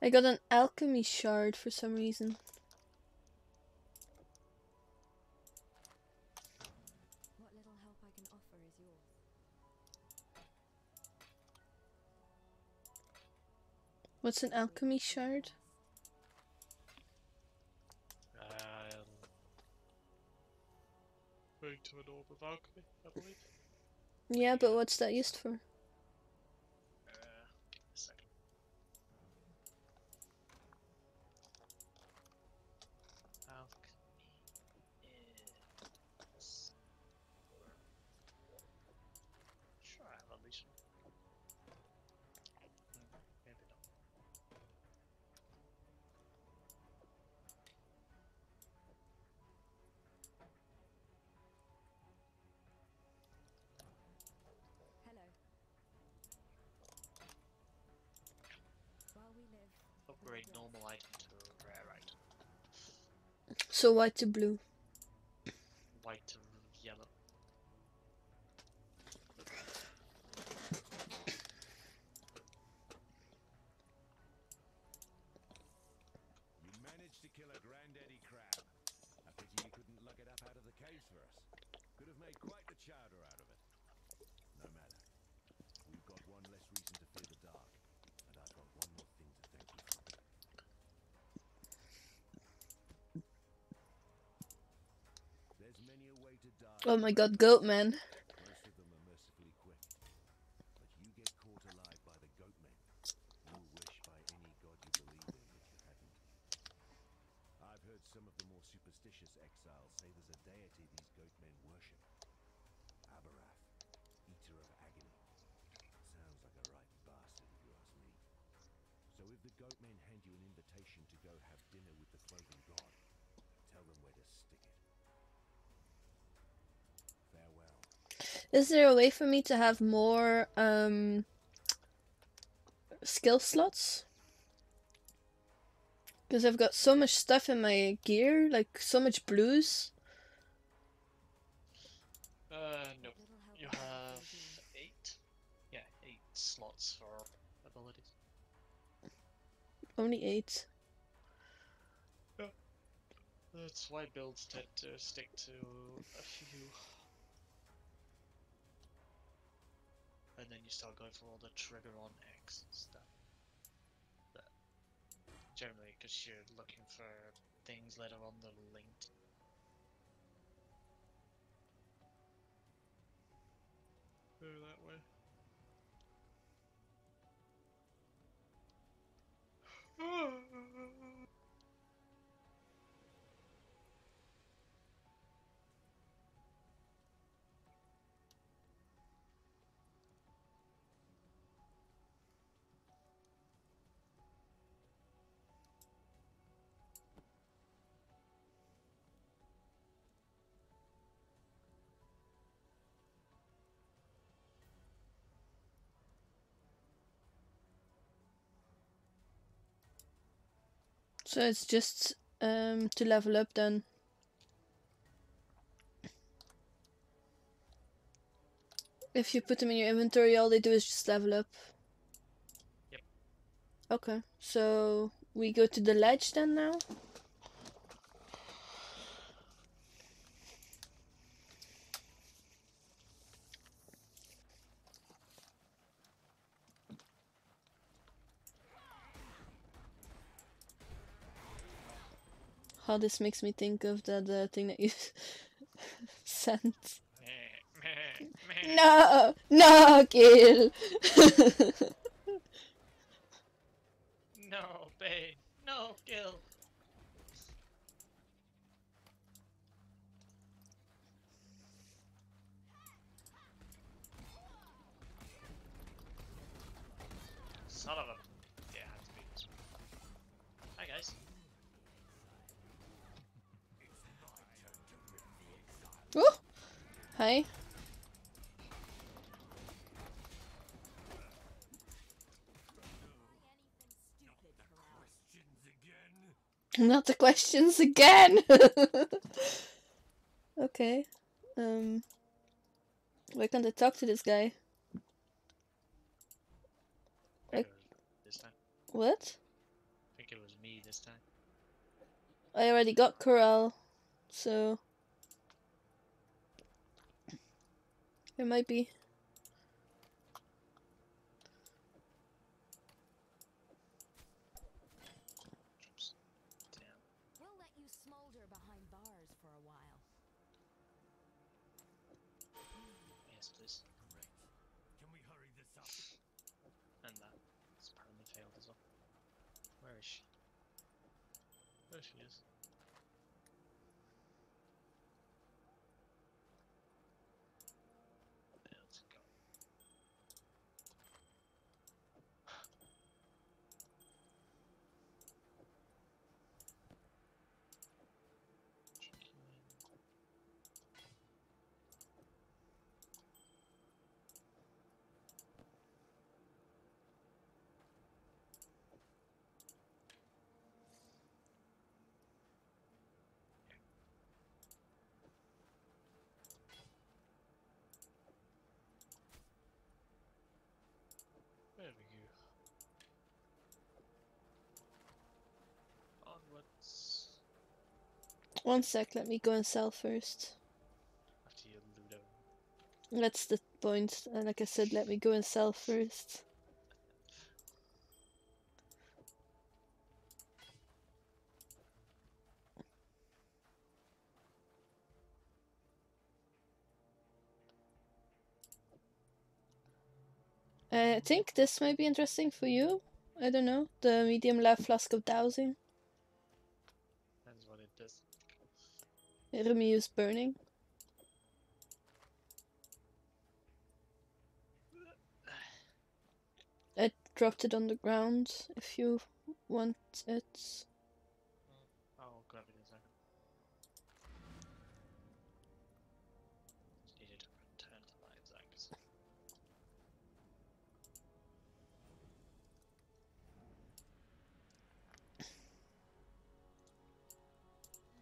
I got an alchemy shard for some reason. What little help I can offer is yours. What's an alchemy shard? Going to an orb of alchemy, I believe. Yeah, but what's that used for? A second. Alchemy is. Sure, I have at least one. Maybe not. Hello. While we live, Upgrade normal item to rare item. So white to blue. White to yellow. chowder out of it. No matter. We've got one less reason to fear the dark, and I've got one more thing to thank you for. There's many a way to die. Oh my god, goat man. Most of them are mercifully quick. But you get caught alive by the goat men. You'll wish by any god you believe in that you hadn't. I've heard some of the more superstitious exiles say there's a deity these goat men worship. Abarath, eater of agony. Sounds like a right bastard if you ask me. So if the goat men hand you an invitation to go have dinner with the cloven god, tell them where to stick it. Farewell. Is there a way for me to have more skill slots? Because I've got so much stuff in my gear, like so much blues. Nope. You have 8? Yeah, 8 slots for abilities. Only 8. That's why builds tend to stick to a few. And then you start going for all the trigger on X and stuff. But generally, because you're looking for things later on that are linked. Go that way. So it's just to level up then. If you put them in your inventory, all they do is just level up. Yep. Okay, so we go to the ledge then now? How this makes me think of that thing that you sent. No! No, kill! No, Bane! No, kill! Son of a... Yeah, it had to be this one. Hi, guys. Oh! Hi. Not the questions again! Okay. Why can't I talk to this guy? I think it was this time. What? I think it was me this time. I already got Corral, so... It might be. Oops. Damn. We'll let you smolder behind bars for a while. Yes, please. Great. Can we hurry this up? And that. It's apparently failed as well. Where is she? There she is. Let's go. There we go. Onwards. One sec, let me go and sell first. After you loot out. That's the point. And like I said, let me go and sell first. I think this might be interesting for you. I don't know. The medium lab flask of dowsing. That's what it does. Remuse burning. I dropped it on the ground if you want it. I'll grab it in a second. Just needed to return to my exact.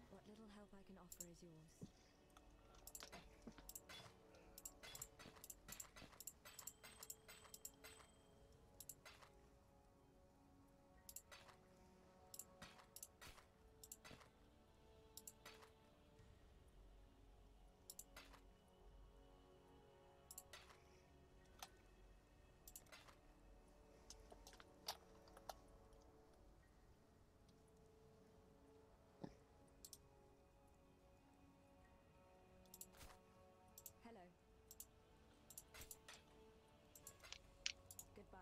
What little help I can offer is yours. Hello. Goodbye.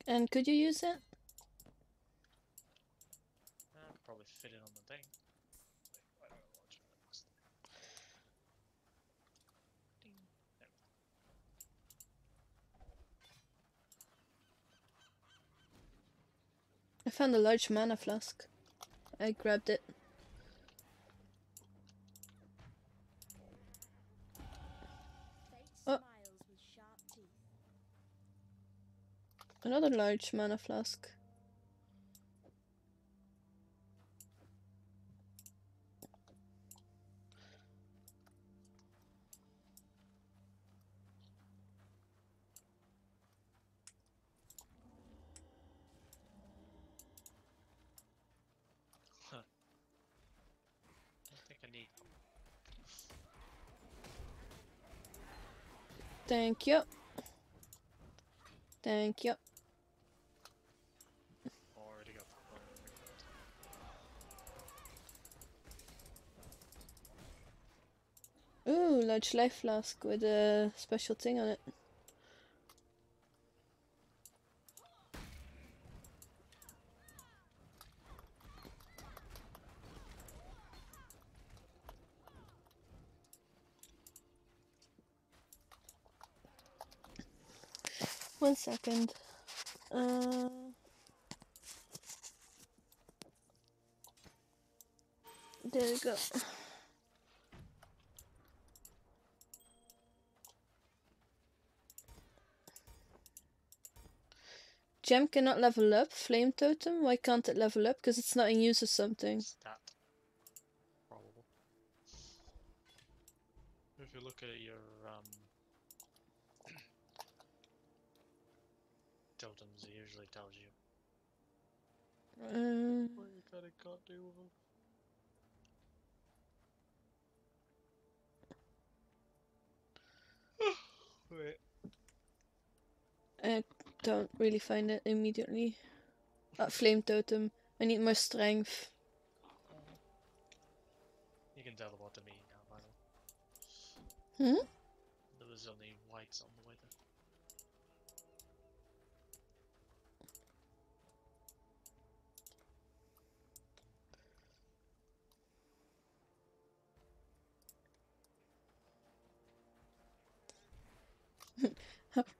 And could you use it? I could probably fit it on the thing. Wait, why do I watch it? Ding. There we I found a large mana flask. I grabbed it. Fate Oh. smiles with sharp teeth. Another large mana flask. go. I don't think I need. Thank you. Thank you. Already got. Ooh, large life flask with a special thing on it. One second. There we go. Gem cannot level up. Flame totem. Why can't it level up? Because it's not in use or something. Stat. Probable. If you look at your totems, it usually tells you what you can and can't do with them. Wait. I don't really find it immediately. Flame totem. I need more strength. You can tell what to me now, by the way. Hmm? There was only whites on the way there.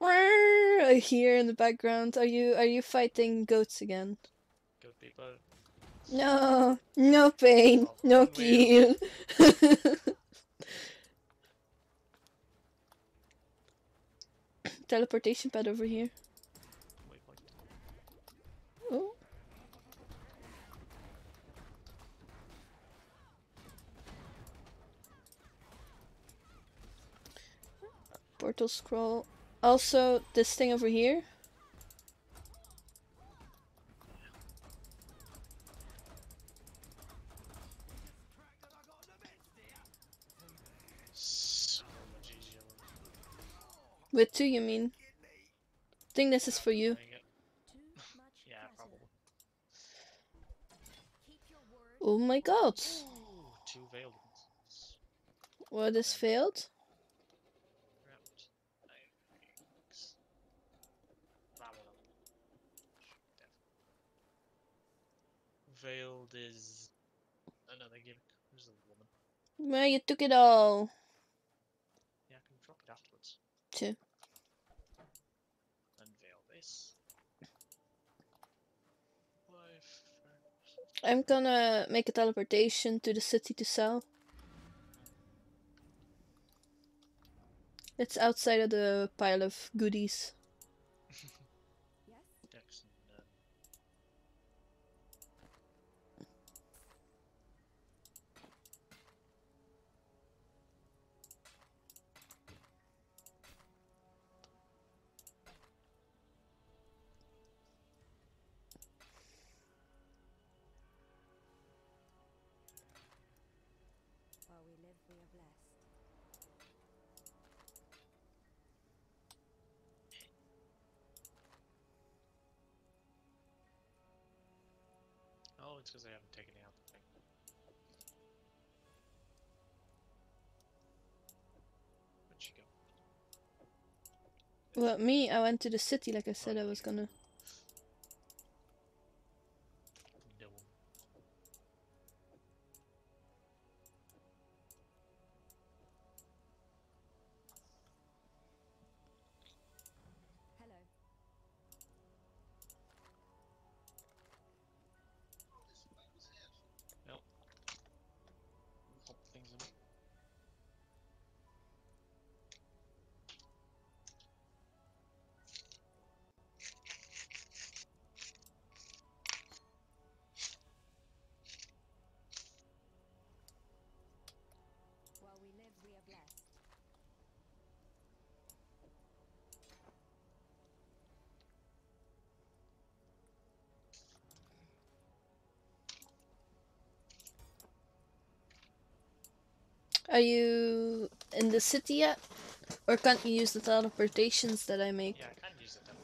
I hear in the background. Are you fighting goats again? Good people. No, no pain, Oh, no unreal. kill. Teleportation pad over here. Waypoint. Oh. portal scroll. Also, this thing over here. So much easier. With 2, you mean? I think this is for you. Playing it. Yeah, probably. Oh my god! Ooh, 2 veiled ones. What is failed? Wrapped. Thanks. That one. Veiled is another gimmick. Who's the woman? Well, you took it all. Yeah, I can drop it afterwards. 2. And veil this. Life. I'm gonna make a teleportation to the city to sell. It's outside of the pile of goodies. Dex and While we live, we are blessed. oh, it's because I haven't taken it out the thing. Where'd she go? Well, me, I went to the city like I said I was gonna. No. Hello. Nope. Pop things in. While we live, we are blessed. Are you in the city yet? Or can't you use the teleportations that I make? Yeah, I can use it then.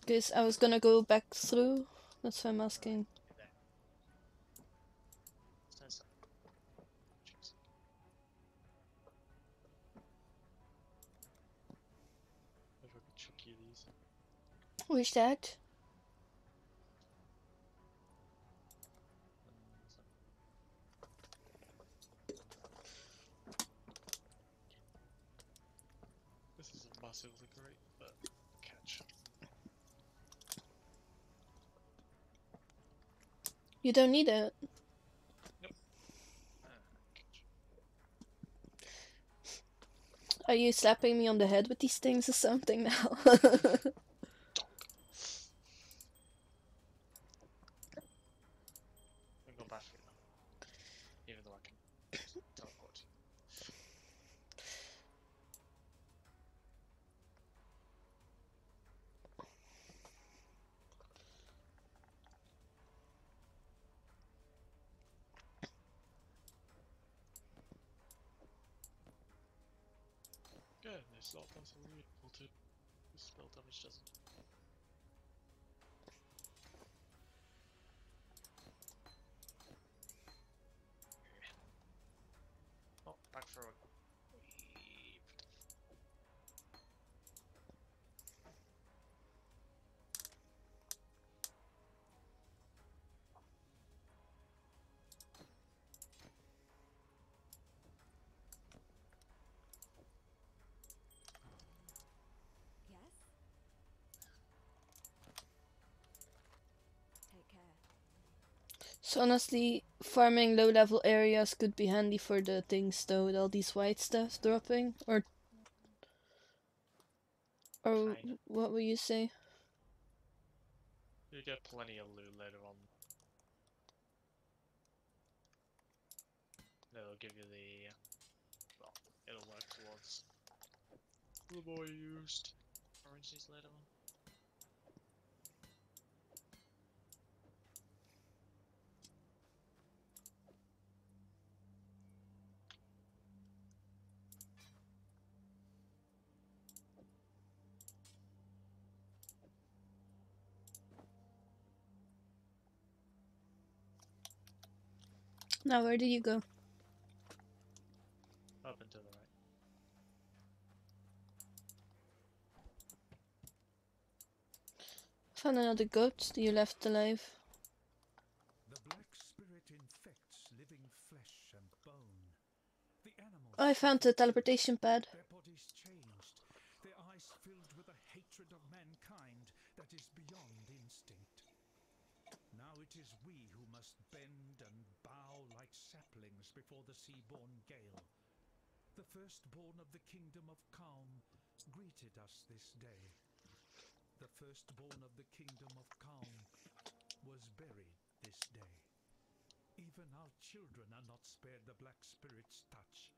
Because I was gonna go back through. That's why I'm asking. There. Says that. Jeez. If I could chuck you these. Who's that? This isn't massively great, but catch. You don't need it. Nope. Catch. Are you slapping me on the head with these things or something now? I'm go back for it now. Even though I can teleport you. Good, this lot that's really equal to the spell damage doesn't. Oh, back for a Yes? Take care. So honestly, farming low level areas could be handy for the things though, with all these white stuff dropping. Or Kinda. what would you say? You get plenty of loot later on. That'll give you the well, it'll work towards The boy used currencies later on. Now, where did you go? Up and to the right. Found another goat that you left alive. The black spirit infects living flesh and bone. The animals Oh, I found the teleportation pad. their bodies changed, their eyes filled with a hatred of mankind that is beyond instinct. Now it is we who must bend and bow like saplings before the sea-born gale. The firstborn of the kingdom of Calm greeted us this day. The firstborn of the kingdom of Calm was buried this day. Even our children are not spared the black spirit's touch.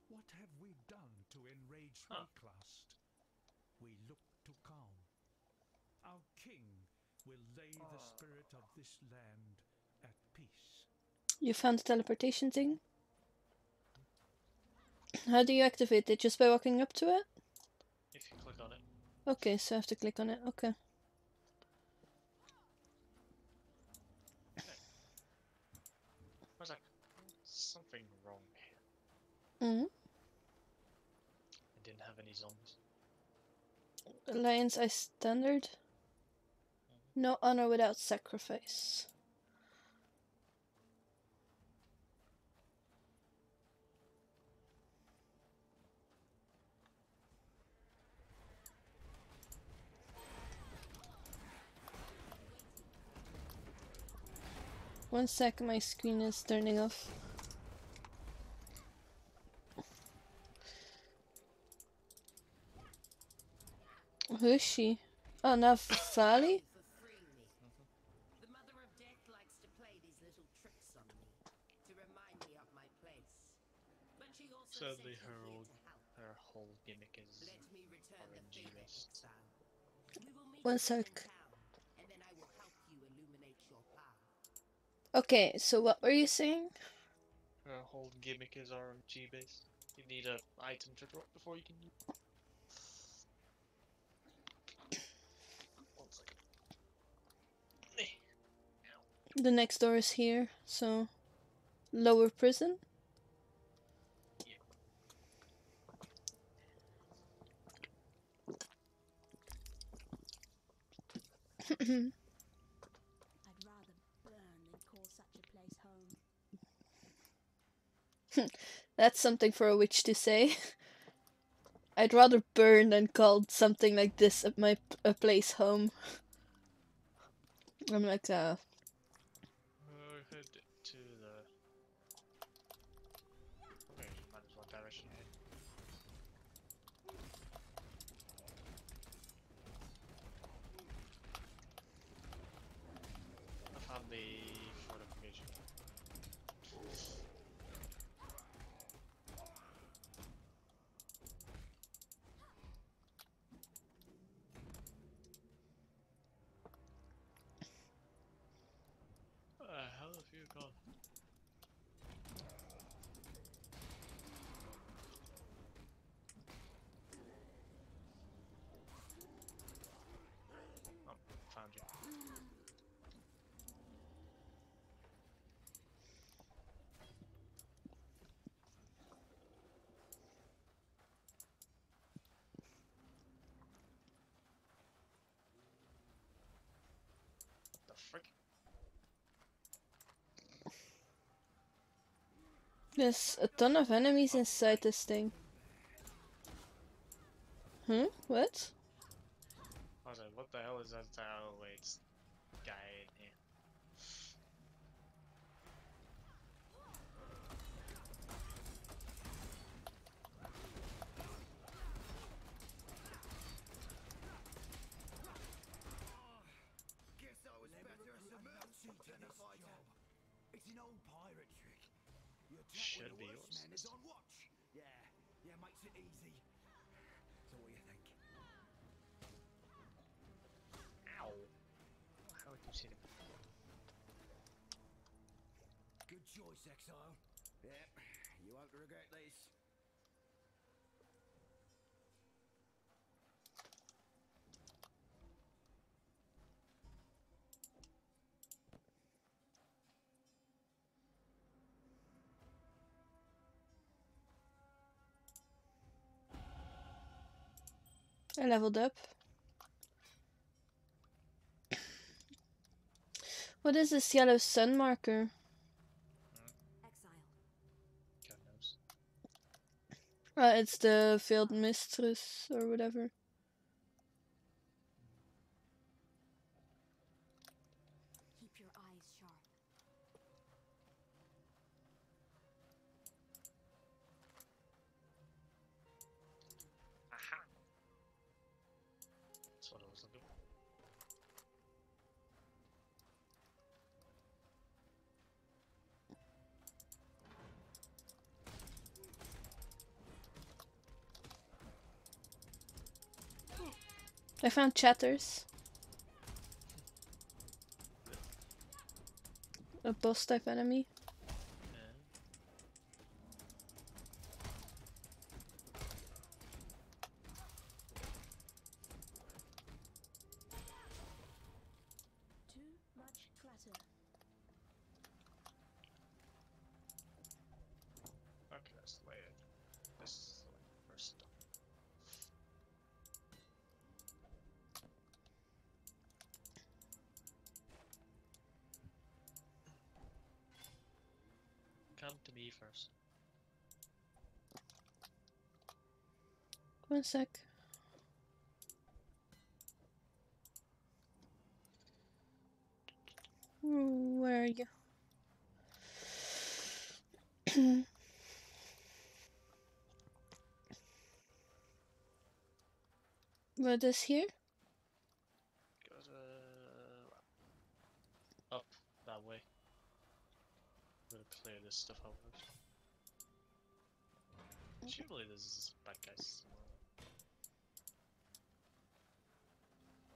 What have we done to enrage Reclast? We look to Calm. Our king will lay the spirit of this land at peace. You found the teleportation thing? How do you activate it? Just by walking up to it? If you click on it. Okay, so I have to click on it. Okay. Where's that? Something wrong here. Mm. I didn't have any zombies. Alliance Ice Standard. No honor without sacrifice. One sec, my screen is turning off. Who is she? Oh, Navali? For freeing me. The Mother of Death likes to play these little tricks on me to remind me of my place. But she also Sadly, sent her me here old, to help. her whole gimmick is Let me return the RNG favor, list. Exile. We will meet One again sec. in town, and then I will help you illuminate your path. Okay, so what were you saying? Her whole gimmick is RNG based. You need an item to drop before you can use. One second. The next door is here, so lower prison. I'd rather burn than call such a place home. That's something for a witch to say. I'd rather burn than call something like this at my place home. I'm like, Head to the. Okay, might as well direction ahead. I found the fortification. Hell have you gone? Oh, found you. What the frick? there's a ton of enemies inside this thing. What? I was like, what the hell is that? Oh, wait, it's guy in here. Guess I was better as a merchant than a fighter. It's an old pirate trick. You attack Should when be the yours. worst man is on watch. Yeah, makes it easy. So Seen him. Good choice, Exile. Yep, you won't regret this. I leveled up. What is this yellow sun marker? Exile. God knows. It's the field mistress or whatever. Keep your eyes sharp. Aha! That's what I was looking for. I found chatters. A boss type enemy. Yeah. Too much clutter. Okay, let's lay it. This is the first stuff. Come to me first. 1 sec. Where are you? What is here? Gotta up that way. I'm gonna clear this stuff out first. Surely there's bad guys somewhere.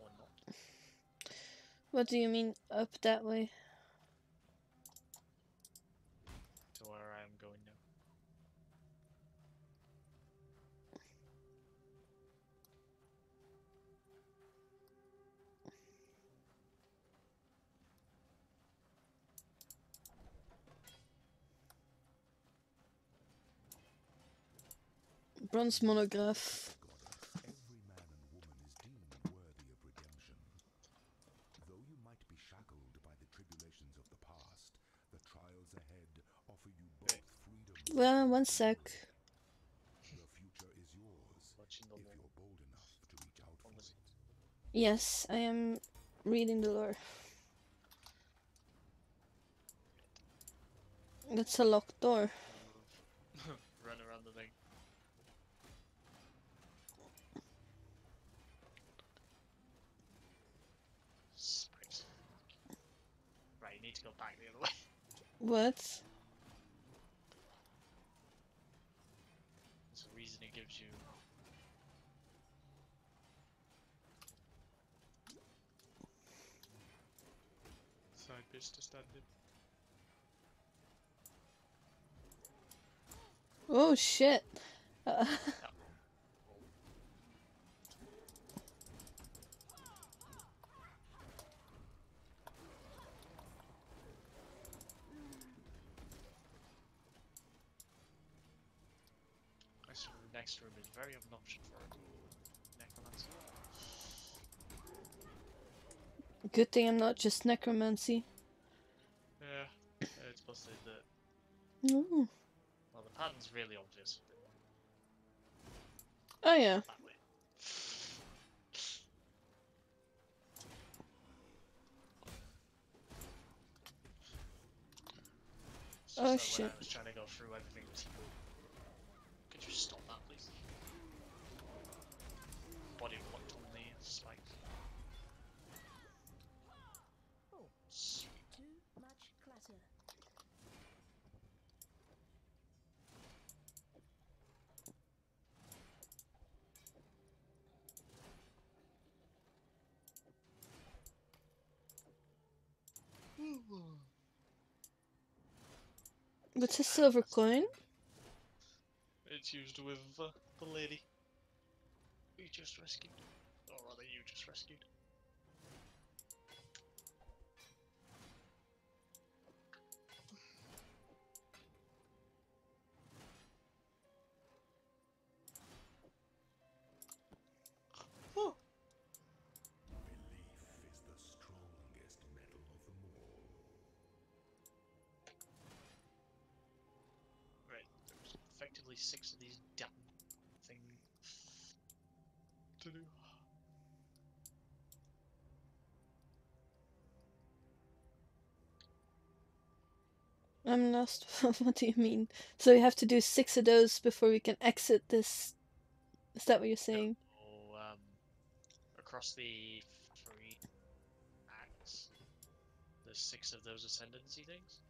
Or not. What do you mean up that way? To where I am going now. Bronze monograph. Every man and woman is deemed worthy of redemption. Though you might be shackled by the tribulations of the past, the trials ahead offer you both freedom. Well, 1 sec. The future is yours Watching the if wall. you're bold enough to reach out for What was it. Yes, I am reading the lore. That's a locked door. Move. Run around the thing. Spikes. Right, you need to go back the other way. What? There's a reason it gives you. Side bitch to stand in. Oh shit. This next room is very obnoxious for a necromancer. Good thing I'm not just necromancy. Yeah, it's busted that. Ooh. Well, the pattern's really obvious. Oh yeah. That way. It's Oh, just that when shit. I was trying to go through everything, was could you stop that, please? Body locked on the spike. Oh, sweet. Too much clutter. What's a silver coin? It's used with the lady we just rescued. Or rather, you just rescued. Oh. Belief is the strongest metal of them all. Right, there's effectively 6 of these damn things to do. I'm lost. What do you mean? So we have to do 6 of those before we can exit this. Is that what you're saying? So, across the 3 acts, there's 6 of those ascendancy things.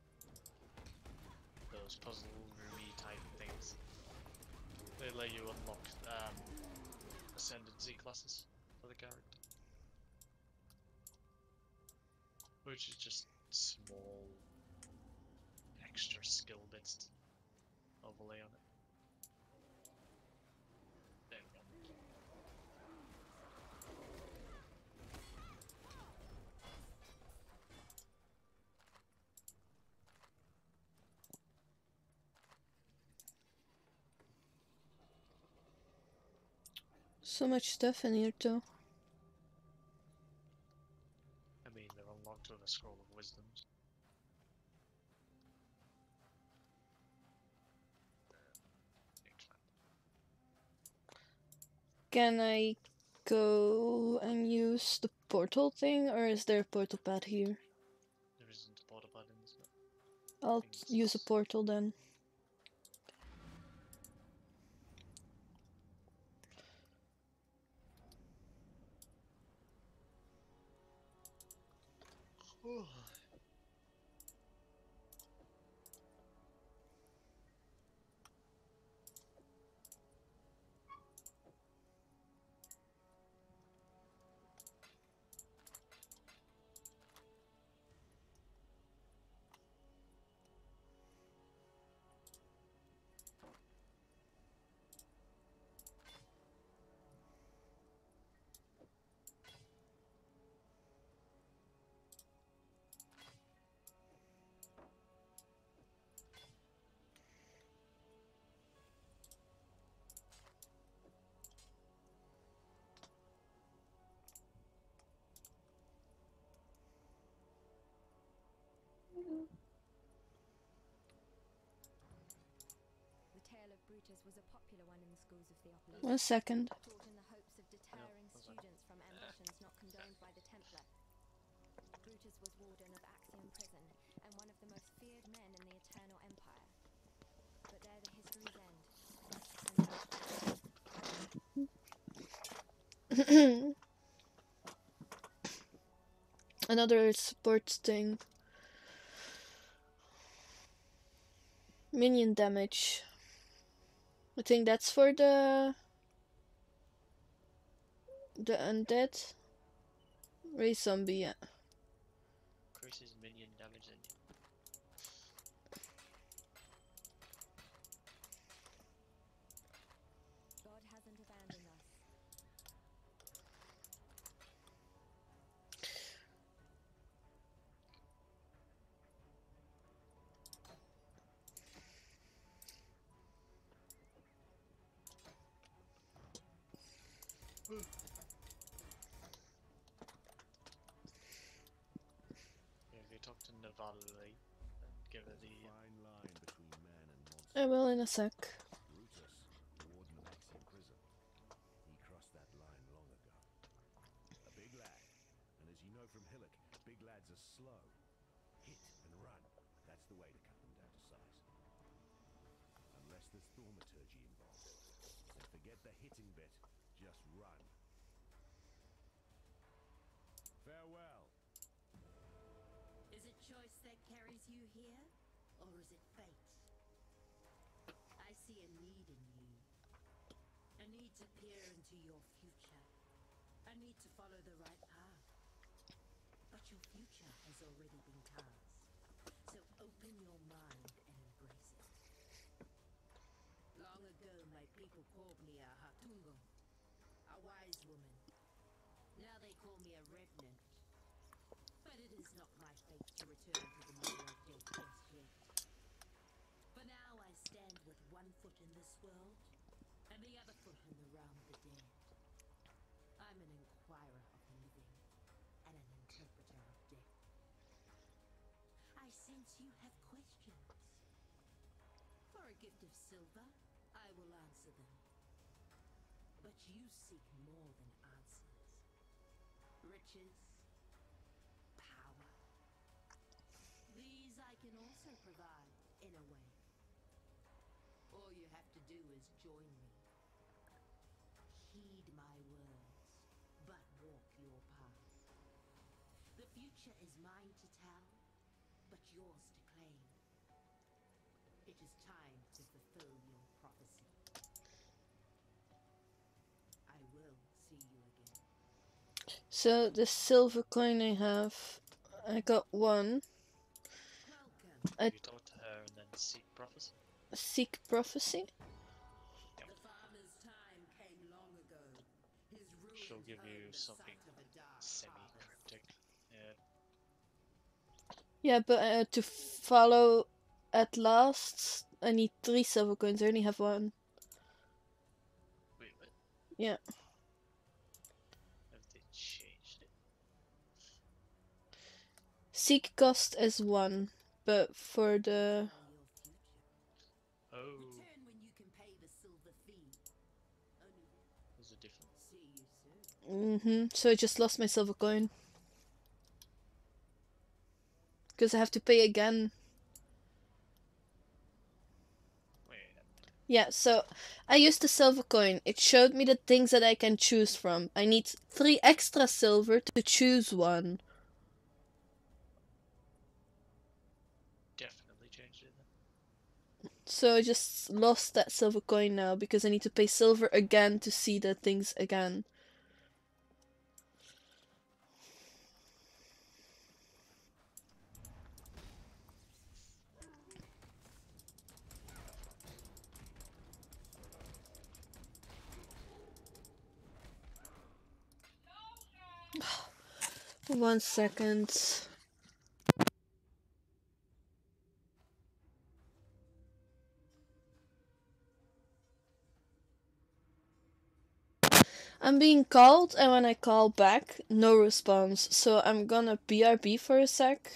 Those puzzle roomy type things. They let you unlock ascendancy classes for the character. Which is just small extra skill bits to overlay on it. There we go. So much stuff in here too. I mean, they're unlocked with a scroll of wisdoms. Can I go and use the portal thing, or is there a portal pad here? There isn't a portal pad in this map. I'll Things- use a portal then. The tale of Brutus was a popular one in the schools of Theopolis. 1 second. Taught in the hopes of deterring students from ambitions not condoned by the Templar. Brutus was warden of Axiom prison and one of the most feared men in the Eternal Empire. But there the histories end. Another sports thing. Minion damage. I think that's for the undead. Raise zombie, yeah. Increases minion damage and God hasn't abandoned us. if you talk to Navali and give her the Fine line between man and monster. I will in a sec. Brutus, warden of Axiom prison. He crossed that line long ago. A big lad. And as you know from Hillock, big lads are slow. Hit and run. That's the way to cut them down to size. Unless there's thaumaturgy involved. So forget the hitting bit. Just run. Farewell. Is it choice that carries you here, or is it fate? I see a need in you. A need to peer into your future. A need to follow the right path. But your future has already been cast. So open your mind and embrace wise woman. Now they call me a revenant. But it is not my fate to return to the mirror of death just yet. For now I stand with one foot in this world, and the other foot in the realm of the dead. I'm an inquirer of the living, and an interpreter of death. I sense you have questions. For a gift of silver, I will answer them. But you seek more than answers. Riches, power. These I can also provide, in a way. All you have to do is join me. Heed my words, but walk your path. The future is mine to tell, but yours to claim. It is time to fulfill your prophecy. I will see you again. So the silver coin I got one. Welcome. You talk to her and then seek prophecy. Seek prophecy. The farmer's time came long ago. His She'll ruined give home you the something site of a dark harvest. semi-cryptic. Yeah. Yeah, but to follow at last, I need 3 silver coins. I only have 1. Wait, what? Yeah. Have they changed it? Seek cost is 1, but for the... Tell your future. Oh, Return when you can pay the silver fee. Only there's a difference. see you soon. So I just lost my silver coin. Because I have to pay again. Wait a minute. Yeah, so I used the silver coin. It showed me the things that I can choose from. I need 3 extra silver to choose one. Definitely changed it then. So I just lost that silver coin now because I need to pay silver again to see the things again. One second. I'm being called, and when I call back, no response. So I'm gonna BRB for a sec.